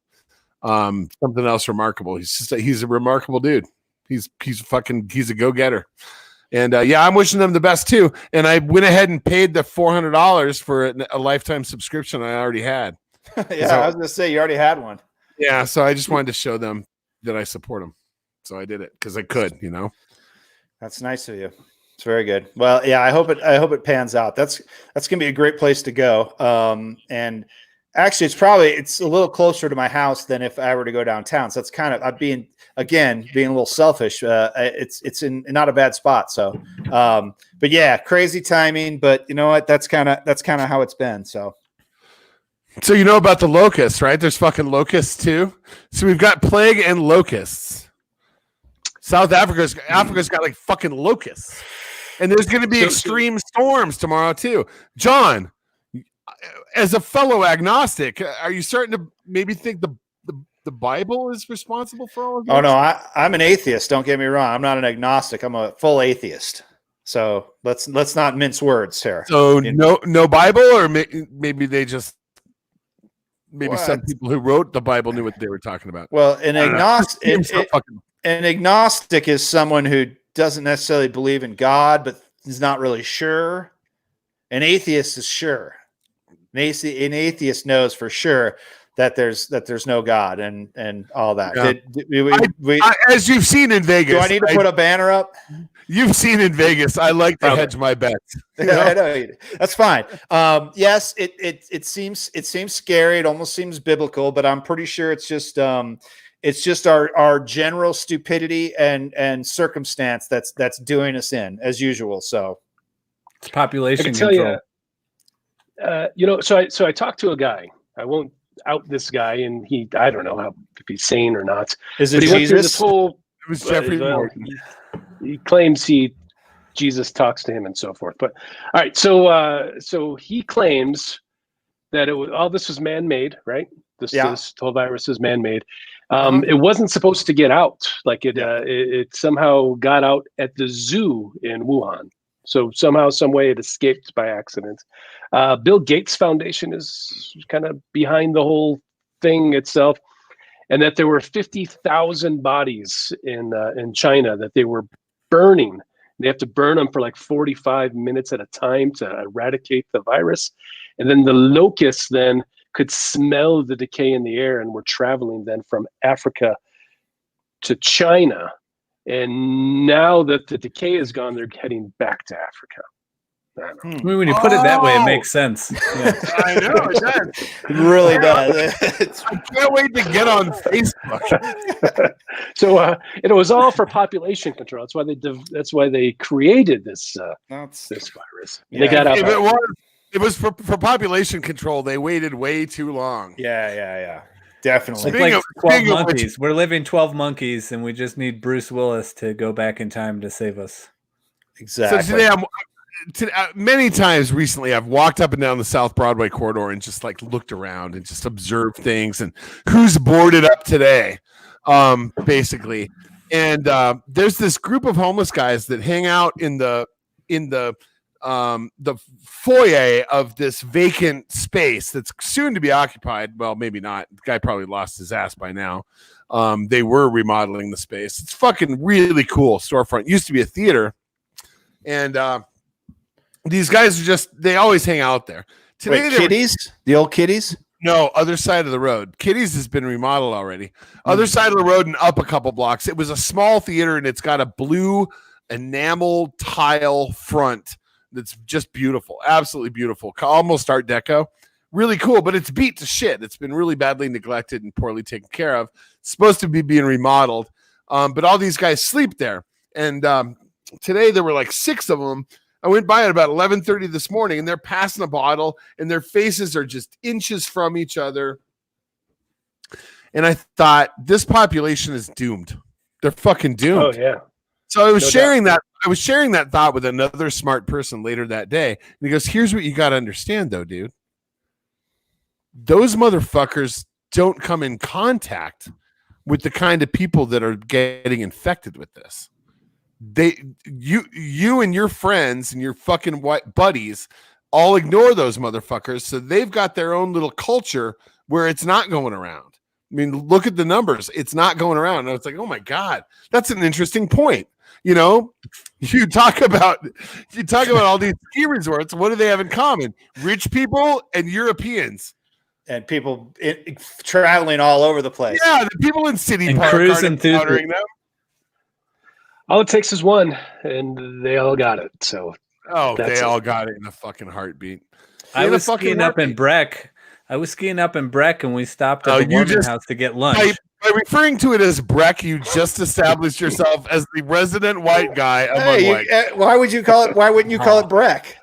Something else remarkable. He's a remarkable dude. He's a go-getter. And I'm wishing them the best too. And I went ahead and paid the $400 for a lifetime subscription I already had. Yeah, I was gonna say you already had one. Yeah, so I just wanted to show them that I support them. So I did it because I could, That's nice of you. It's very good. Well, yeah, I hope it pans out. That's gonna be a great place to go. And actually, it's a little closer to my house than if I were to go downtown. So it's kind of being a little selfish. It's in not a bad spot. So, but yeah, crazy timing. But you know what? That's kind of how it's been. So you know about the locusts, right? There's fucking locusts too. So we've got plague and locusts. South Africa's got like fucking locusts, and there's going to be extreme storms tomorrow too. John, as a fellow agnostic, are you starting to maybe think the Bible is responsible for all of this? Oh no, I'm an atheist. Don't get me wrong. I'm not an agnostic. I'm a full atheist. So let's not mince words here. So no Bible, or maybe they just. Maybe some people who wrote the Bible knew what they were talking about. Well, an agnostic is someone who doesn't necessarily believe in God, but is not really sure. An atheist is sure. An atheist knows for sure that there's no God and all that. Yeah. As you've seen in Vegas. Do I need to put a banner up? You've seen in Vegas. I like to hedge my bets. I know. That's fine. Yes, it seems scary. It almost seems biblical, but I'm pretty sure it's just our general stupidity and circumstance that's doing us in as usual. So it's population I can control. Tell you, so I talked to a guy. I won't out this guy, and I don't know if he's sane or not. Is it but he went through this whole. It was Jeffrey Morgan. He claims Jesus talks to him and so forth. But all right, so he claims that all this was man-made, right? This whole virus is man-made. It wasn't supposed to get out. Like it somehow got out at the zoo in Wuhan. So somehow, some way, it escaped by accident. Bill Gates Foundation is kind of behind the whole thing itself, and that there were 50,000 bodies in China that they were burning. They have to burn them for like 45 minutes at a time to eradicate the virus, and then the locusts then could smell the decay in the air and were traveling then from Africa to China. And now that the decay is gone, they're heading back to Africa. I mean, when you put it that way, it makes sense. Yeah. I know it does. It really does. I can't wait to get on Facebook. So it was all for population control. That's why they created this virus. Yeah. They got out. It was for population control. They waited way too long. Yeah. Definitely. It's like 12 monkeys. We're living 12 monkeys, and we just need Bruce Willis to go back in time to save us. Exactly. So today, many times recently, I've walked up and down the South Broadway corridor and just like looked around and just observed things and who's boarded up today, basically. And there's this group of homeless guys that hang out in the foyer of this vacant space that's soon to be occupied. Well, maybe not. The guy probably lost his ass by now. They were remodeling the space. It's fucking really cool storefront. Used to be a theater. And these guys are they always hang out there. Today, Kitties? The old Kitties? No, other side of the road. Kitties has been remodeled already. Other side of the road and up a couple blocks. It was a small theater, and it's got a blue enamel tile front that's just beautiful. Absolutely beautiful. Almost Art Deco. Really cool, but it's beat to shit. It's been really badly neglected and poorly taken care of. It's supposed to be being remodeled, but all these guys sleep there. And today there were like 6 of them. I went by at about 11:30 this morning, and they're passing a bottle, and their faces are just inches from each other. And I thought, this population is doomed. They're fucking doomed. Oh yeah. So I was sharing that thought with another smart person later that day, and he goes, "Here's what you got to understand, though, dude. Those motherfuckers don't come in contact with the kind of people that are getting infected with this. You and your friends and your fucking white buddies all ignore those motherfuckers, so they've got their own little culture where it's not going around. I mean, look at the numbers; it's not going around." And I was like, "Oh my god, that's an interesting point." You know, you talk about all these ski resorts. What do they have in common? Rich people and Europeans. And people traveling all over the place. Yeah, the people in City and Park aren't encountering them. All it takes is one, and they all got it. So they all got it in a fucking heartbeat. I was skiing up in Breck. And we stopped at the Warming House to get lunch. By referring to it as Breck, you just established yourself as the resident white guy among white. Why would you call it? Why wouldn't you call it Breck?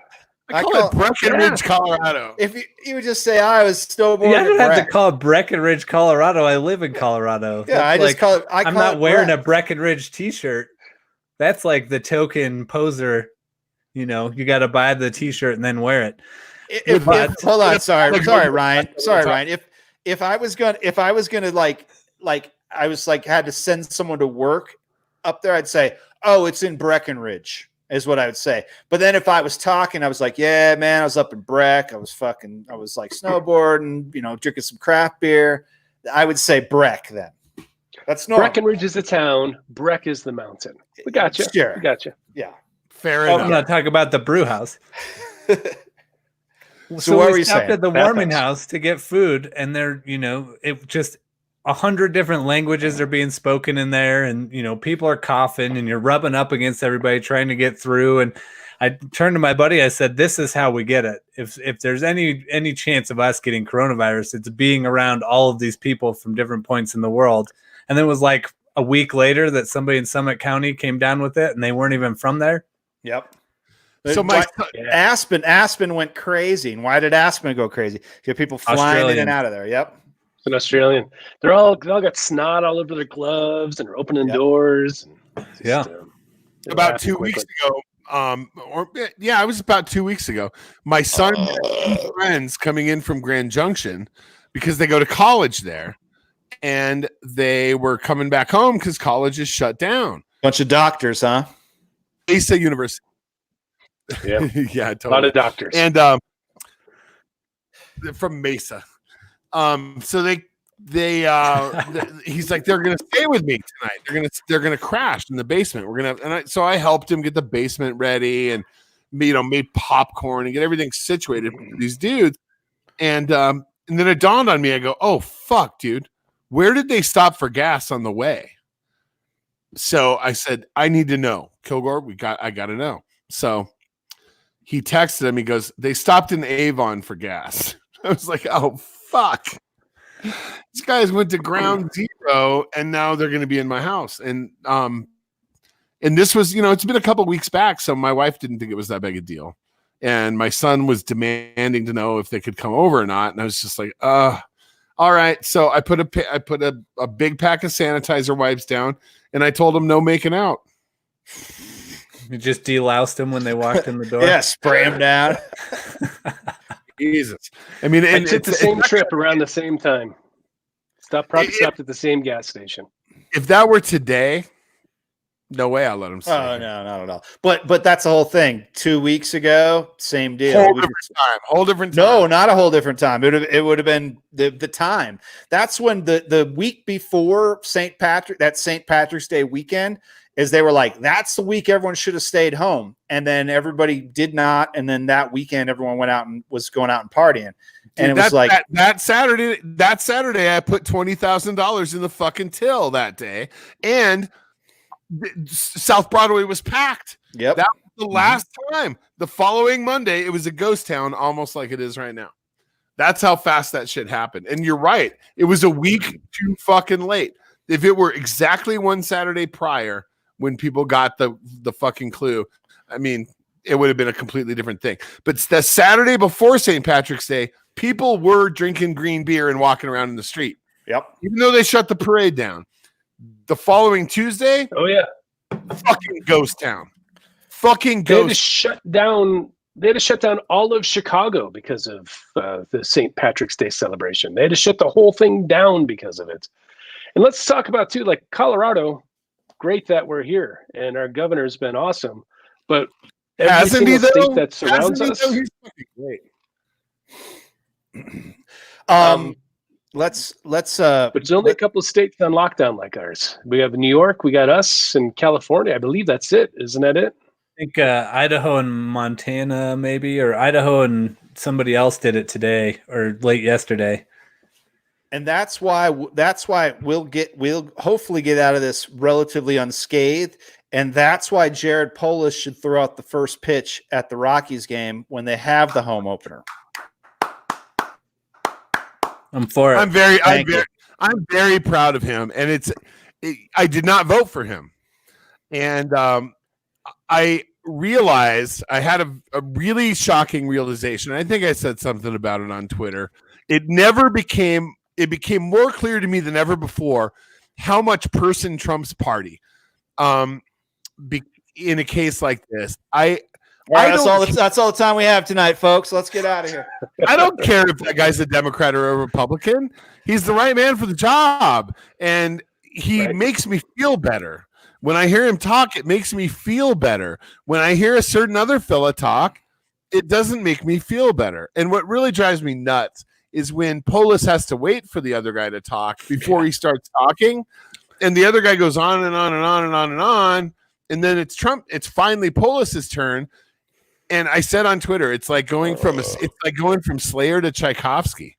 I call it Breckenridge, Colorado. If you would just say I was snowboarding, I don't have to call it Breckenridge, Colorado. I live in Colorado. Yeah, I just call it. I'm not wearing a Breckenridge T-shirt. That's like the token poser. You know, you got to buy the T-shirt and then wear it. Hold on, sorry, Ryan. If I was gonna like I was like had to send someone to work up there, I'd say, "Oh, it's in Breckenridge." Is what I would say. But then if I was talking, I was like, "Yeah, man, I was up in Breck. I was like snowboarding, drinking some craft beer." I would say Breck then. That's normal. Breckenridge is the town. Breck is the mountain. We got you. Sure. We got you. Yeah. Fair enough. I'm not talking about the brew house. So what were you stopped saying? At the Warming House to get food, and they're, it just 100 different languages are being spoken in there, and people are coughing, and you're rubbing up against everybody trying to get through. And I turned to my buddy, I said, "This is how we get it. If there's any chance of us getting coronavirus, it's being around all of these people from different points in the world." And then it was like a week later that somebody in Summit County came down with it, and they weren't even from there. Yep. So Aspen went crazy. And why did Aspen go crazy? You have people flying in and out of there. Yep. It's an Australian. They all got snot all over their gloves and are opening doors. About 2 weeks ago. It was about 2 weeks ago. My son had friends coming in from Grand Junction because they go to college there, and they were coming back home because college is shut down. Bunch of doctors, huh? Mesa University. Yeah, yeah, totally. A lot of doctors, and from Mesa. So he's like, they're gonna stay with me tonight. They're gonna crash in the basement. So I helped him get the basement ready and made popcorn and get everything situated for these dudes. And then it dawned on me. I go, oh fuck, dude, where did they stop for gas on the way? So I said, I need to know, Kilgore. I gotta know. So he texted him. He goes, they stopped in Avon for gas. I was like, oh fuck. These guys went to ground zero, and now they're going to be in my house. And this was, it's been a couple weeks back, so my wife didn't think it was that big a deal. and my son was demanding to know if they could come over or not. And I was just like, all right. So I put a big pack of sanitizer wipes down, and I told him no making out. You just deloused them when they walked in the door. Yeah, spray them down. Jesus. I mean, I took the same trip around the same time. Stopped at the same gas station. If that were today, no way I'll let him stay. Oh, no, not at all. But that's the whole thing. 2 weeks ago, same deal. Whole different time. No, not a whole different time. It would have been the time. That's when the week before St. Patrick's Day weekend is they were like, that's the week everyone should have stayed home. And then everybody did not. And then that weekend, everyone went out and was going out and partying. And it was like that Saturday, I put $20,000 in the fucking till that day. And South Broadway was packed. Yep. That was the last time. The following Monday, it was a ghost town, almost like it is right now. That's how fast that shit happened. And you're right. It was a week too fucking late. If it were exactly one Saturday prior when people got the fucking clue, I mean, it would have been a completely different thing. But the Saturday before St. Patrick's Day, people were drinking green beer and walking around in the street. Yep. Even though they shut the parade down. The following Tuesday, oh yeah, fucking ghost town. Fucking They had to ghost. shut down all of Chicago because of the St. Patrick's Day celebration. They had to shut the whole thing down because of it. And let's talk about too, like Colorado. Great that we're here, and our governor's been awesome. But every Hasn't he, single though? state that surrounds Hasn't he, us, though? He's fucking great. Let's but there's only a couple of states on lockdown like ours. We have New York, we got us, and California. I believe that's it. Isn't that it? I think Idaho and Montana, maybe, or Idaho and somebody else did it today or late yesterday. And that's why we'll hopefully get out of this relatively unscathed. And that's why Jared Polis should throw out the first pitch at the Rockies game when they have the home opener. I'm for it. I'm very proud of him, and I did not vote for him, and I realized I had a really shocking realization. I think I said something about it on Twitter. It became more clear to me than ever before how much person trumps party. In a case like this, that's all the time we have tonight, folks. Let's get out of here. I don't care if that guy's a Democrat or a Republican. He's the right man for the job, and he makes me feel better. When I hear him talk, it makes me feel better. When I hear a certain other fella talk, it doesn't make me feel better. And what really drives me nuts is when Polis has to wait for the other guy to talk before he starts talking, and the other guy goes on and on and on and on and on, and then it's Trump. It's finally Polis's turn. And I said on Twitter, it's like going from Slayer to Tchaikovsky.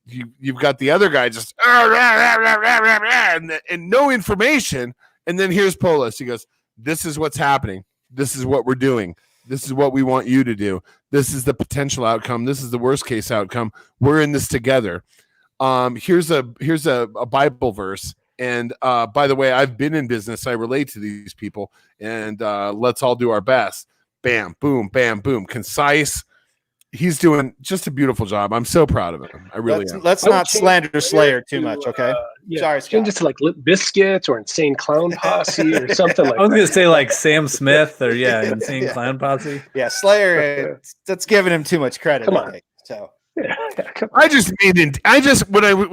You've got the other guy just and no information, and then here's Polis. He goes, "This is what's happening. This is what we're doing. This is what we want you to do. This is the potential outcome. This is the worst case outcome. We're in this together." Here's a Bible verse. And by the way, I've been in business. I relate to these people, and let's all do our best. Bam, boom, bam, boom. Concise. He's doing just a beautiful job. I'm so proud of him. I really am. Let's not slander Slayer too much, okay? Sorry, Scott. Change it to like Limp Bizkit or Insane Clown Posse or something like that. I was going to say like Sam Smith or Insane Clown Posse. Yeah, Slayer. That's giving him too much credit. Come on. So. Yeah, when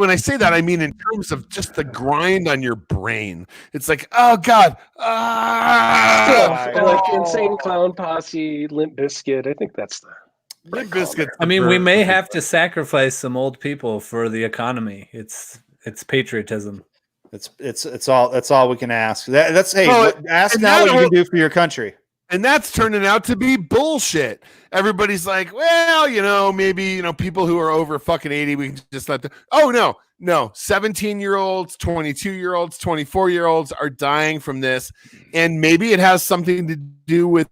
I say that, I mean in terms of just the grind on your brain. It's like, oh God, like Insane Clown Posse, Limp Bizkit. I think that's the Limp Bizkit. I mean, we may have to sacrifice some old people for the economy. It's patriotism. It's all we can ask. Ask now what you can do for your country. And that's turning out to be bullshit. Everybody's like, well, maybe, people who are over fucking 80, we can just let them. Oh, no. 17-year-olds, 22-year-olds, 24-year-olds are dying from this. And maybe it has something to do with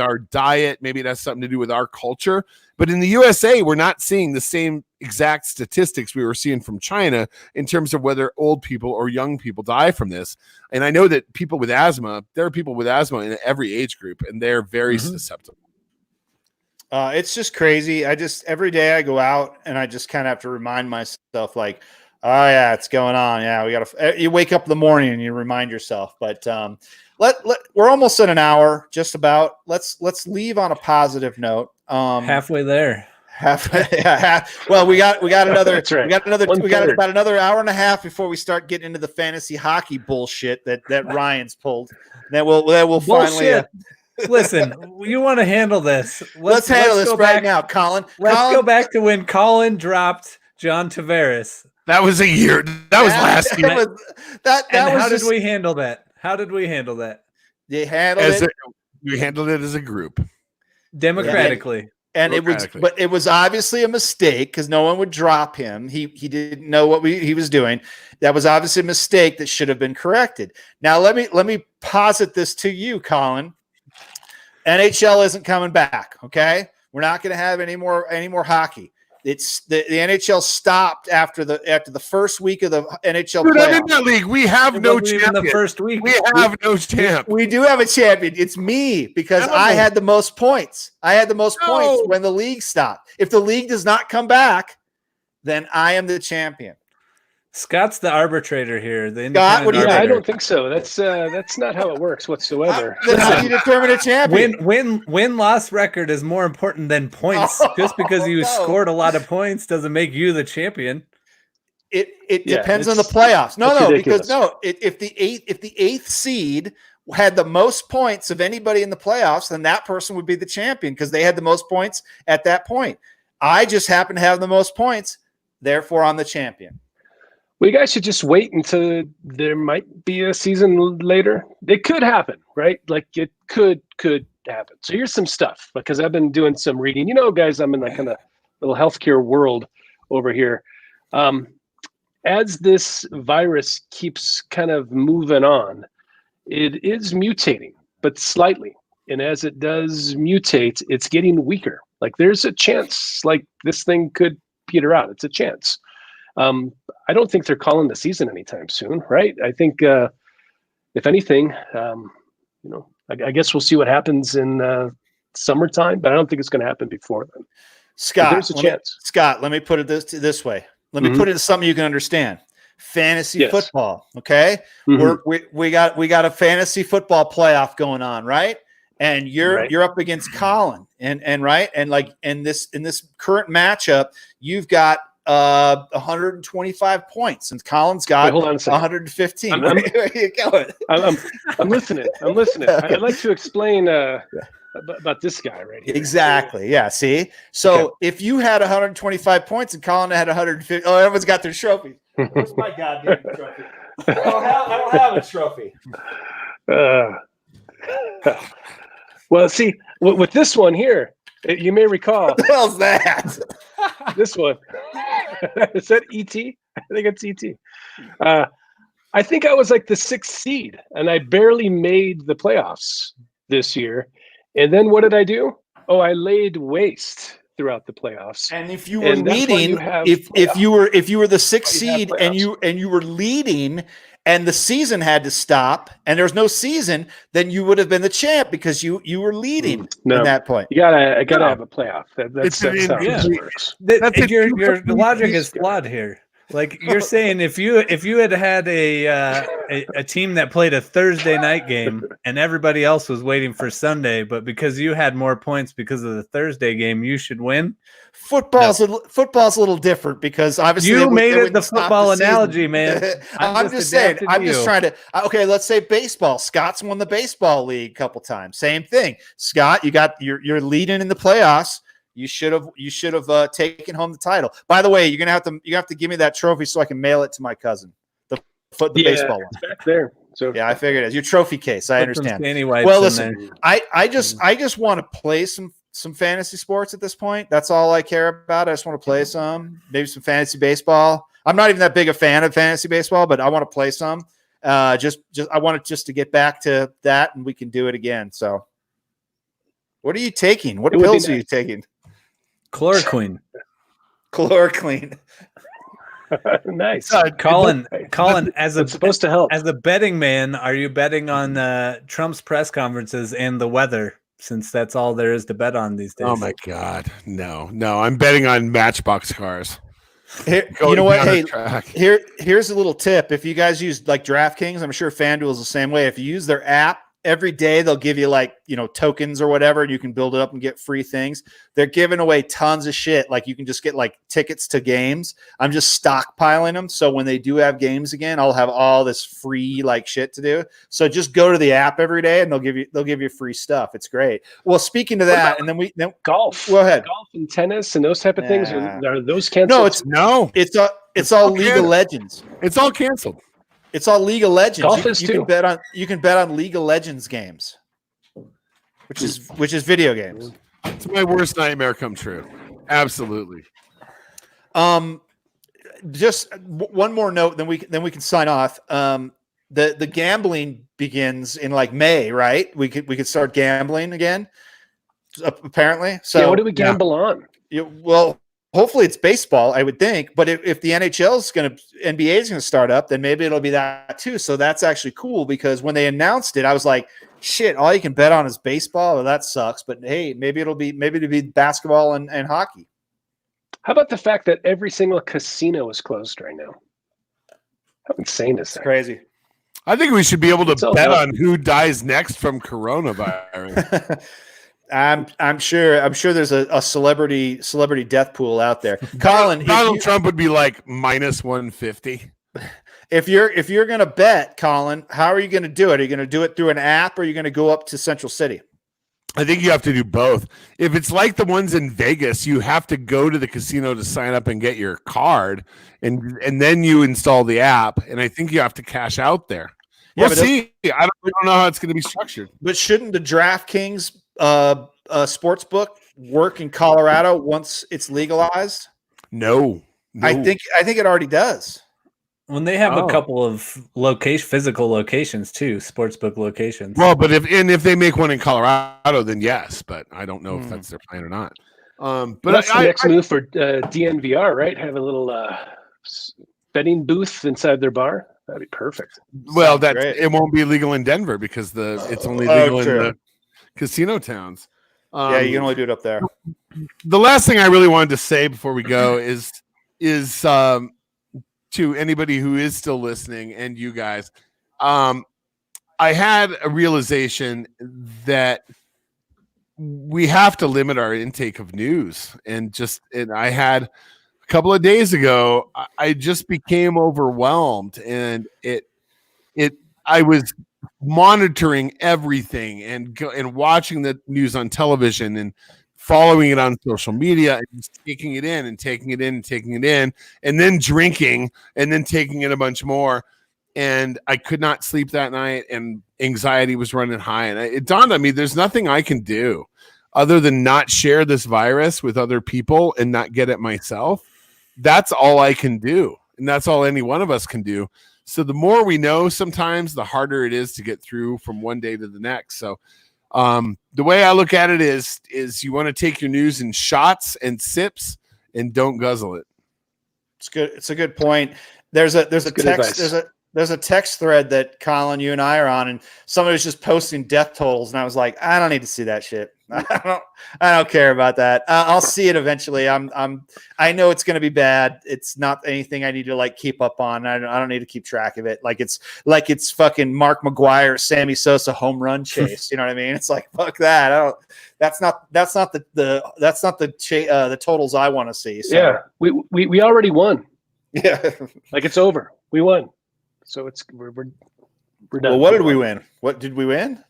our diet. Maybe it has something to do with our culture. But in the USA, we're not seeing the same exact statistics we were seeing from China in terms of whether old people or young people die from this. And I know that there are people with asthma in every age group, and they're very susceptible. It's just crazy. Every day I go out and I just kind of have to remind myself, like, oh yeah, it's going on. Yeah, we got to. You wake up in the morning and you remind yourself. But we're almost at an hour, just about. Let's leave on a positive note. Halfway there. Well, we got another. That's right. We got about another hour and a half before we start getting into the fantasy hockey bullshit that Ryan's pulled. That will finally. Listen, you want to handle this. Let's handle this right now, Colin. Let's go back to when Colin dropped John Tavares. That was a year. That was last year. How did we handle that? They handled it. We handled it as a group. Democratically. And it was obviously a mistake because no one would drop him. He didn't know what he was doing. That was obviously a mistake that should have been corrected. Now let me posit this to you, Colin. NHL isn't coming back. Okay, we're not going to have any more hockey. It's the NHL stopped after the first week of the NHL playoffs. I'm in that league. We have no champion. The first week, we have no champ. We do have a champion. It's me because I had the most points. I had the most points when the league stopped. If the league does not come back, then I am the champion. Scott's the arbitrator here. Scott, what do you think? I don't think so. That's not how it works whatsoever. That's how you determine a champion. Win-loss record is more important than points. Just because you scored a lot of points doesn't make you the champion. It depends on the playoffs. If the eighth seed had the most points of anybody in the playoffs, then that person would be the champion because they had the most points at that point. I just happen to have the most points, therefore I'm the champion. Well, you guys should just wait until there might be a season later. It could happen, right? Like it could happen. So here's some stuff because I've been doing some reading. You know, guys, I'm in that kind of little healthcare world over here. As this virus keeps kind of moving on, it is mutating, but slightly. And as it does mutate, it's getting weaker. Like there's a chance like this thing could peter out. It's a chance. I don't think they're calling the season anytime soon, right? I think, if anything, I guess we'll see what happens in summertime, but I don't think it's going to happen before then. Scott, there's a chance. Scott, let me put it this way. Let me put it to something you can understand. Fantasy football, okay? We got a fantasy football playoff going on, right? And you're up against Colin, and right, and like in this current matchup, you've got 125 points, and Colin's got 115. Where are you going? I'm listening. I'd like to explain about this guy right here. Exactly. Yeah. See. So if you had 125 points and Colin had 150, everyone's got their trophy. Where's my goddamn trophy? I don't have a trophy. Well, see, with this one here, you may recall. What the hell's that? This one. Is that ET? I think it's ET. I think I was like the 6th seed, and I barely made the playoffs this year. And then what did I do? Oh, I laid waste throughout the playoffs. And if you were leading, if you were the 6th seed and you were leading, and the season had to stop, and there was no season, then you would have been the champ because you were leading at that point. I gotta have a playoff. That's how it works. Your logic is flawed here. Like you're saying, if you had a team that played a Thursday night game and everybody else was waiting for Sunday, but because you had more points because of the Thursday game, you should win. Football's a little different because obviously you made it the football analogy, man. I'm just saying. I'm just trying to. Okay, let's say baseball. Scott's won the baseball league a couple times. Same thing. Scott, you're leading in the playoffs. You should have taken home the title. By the way, you have to give me that trophy so I can mail it to my cousin. The baseball one. It's back there. So yeah, I figured it's your trophy case. I understand. Well, listen, I just want to play some fantasy sports at this point. That's all I care about. I just want to play maybe some fantasy baseball. I'm not even that big a fan of fantasy baseball, but I want to play some. I want to get back to that, and we can do it again. So, what are you taking? What pills are you taking? Chloroquine. Nice. Colin, as it's supposed to help. As a betting man, are you betting on Trump's press conferences and the weather since that's all there is to bet on these days. Oh my God. No, I'm betting on Matchbox cars. Here, you know what? Hey, here's a little tip. If you guys use like DraftKings, I'm sure FanDuel is the same way. If you use their app, every day they'll give you like, tokens or whatever, and you can build it up and get free things. They're giving away tons of shit. Like you can just get like tickets to games. I'm just stockpiling them. So when they do have games again, I'll have all this free like shit to do. So just go to the app every day and they'll give you free stuff. It's great. Well, speaking to that, and then golf. Go ahead. Golf and tennis and those type of things. Are those canceled? No, it's all League of Legends. It's all canceled. It's all League of Legends. Golf is too. You can bet on League of Legends games, which is video games. It's my worst nightmare come true. Absolutely. Just one more note, then we can sign off. The gambling begins in like May, right? We could start gambling again, apparently. So what do we gamble on? Well, hopefully it's baseball, I would think. But if the NBA is going to start up, then maybe it'll be that too. So that's actually cool because when they announced it, I was like, shit, all you can bet on is baseball. Well, that sucks. But hey, maybe it'll be basketball and hockey. How about the fact that every single casino is closed right now? How insane is that? Crazy. I think we should be able to bet on who dies next from coronavirus. I'm sure there's a celebrity death pool out there. Colin, Donald Trump would be like minus 150. If you're gonna bet, Colin, how are you gonna do it? Are you gonna do it through an app or are you gonna go up to Central City? I think you have to do both. If it's like the ones in Vegas, you have to go to the casino to sign up and get your card, and then you install the app. And I think you have to cash out there. We'll see. I don't know how it's going to be structured. But shouldn't the DraftKings sports book work in Colorado once it's legalized? No. I think it already does. When they have a couple of physical locations too, sportsbook locations. Well, but if they make one in Colorado, then yes. But I don't know if that's their plan or not. But that's the next move for DNVR, right? Have a little betting booth inside their bar. That'd be perfect. Well, it won't be legal in Denver because it's only legal in the casino towns. Yeah, you can only do it up there. The last thing I really wanted to say before we go is to anybody who is still listening and you guys, I had a realization that we have to limit our intake of news. And I had a couple of days ago, I just became overwhelmed, and I was monitoring everything and watching the news on television and following it on social media and just taking it in and taking it in and taking it in, and then drinking and then taking it a bunch more. And I could not sleep that night, and anxiety was running high. And it dawned on me, there's nothing I can do other than not share this virus with other people and not get it myself. That's all I can do. And that's all any one of us can do. So the more we know, sometimes the harder it is to get through from one day to the next. So the way I look at it is you want to take your news in shots and sips and don't guzzle it. It's good. It's a good point. There's a text. There's a text thread that Colin, you and I are on, and somebody was just posting death totals, and I was like, I don't need to see that shit. I don't care about that. I'll see it eventually. I know it's going to be bad. It's not anything I need to like keep up on. I don't need to keep track of it. Like it's fucking Mark McGuire, Sammy Sosa home run chase. You know what I mean? It's like, fuck that. That's not the totals I want to see. So. Yeah, we already won. Yeah, like it's over. We won. So we're done. Well, what did we win? What did we win?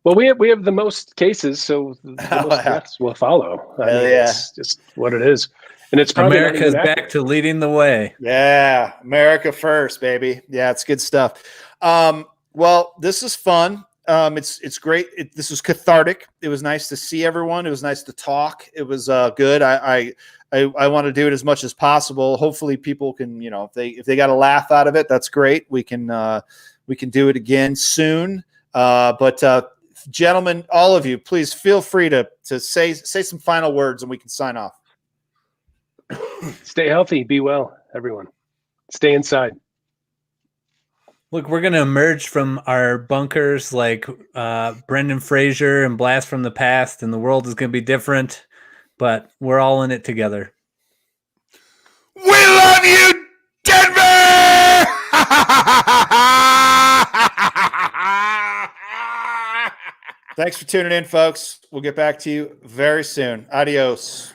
Well, we have the most cases, so the most deaths will follow. I mean, it's just what it is, and it's probably America's back to leading the way. Yeah, America first, baby. Yeah, it's good stuff. Well, this is fun. It's great. This was cathartic. It was nice to see everyone. It was nice to talk. It was good. I want to do it as much as possible. Hopefully, people can, if they got a laugh out of it, that's great. We can do it again soon. But gentlemen, all of you, please feel free to say some final words, and we can sign off. Stay healthy. Be well, everyone. Stay inside. Look, we're going to emerge from our bunkers like Brendan Fraser and Blast from the Past, and the world is going to be different, but we're all in it together. We love you, Denver! Thanks for tuning in, folks. We'll get back to you very soon. Adios.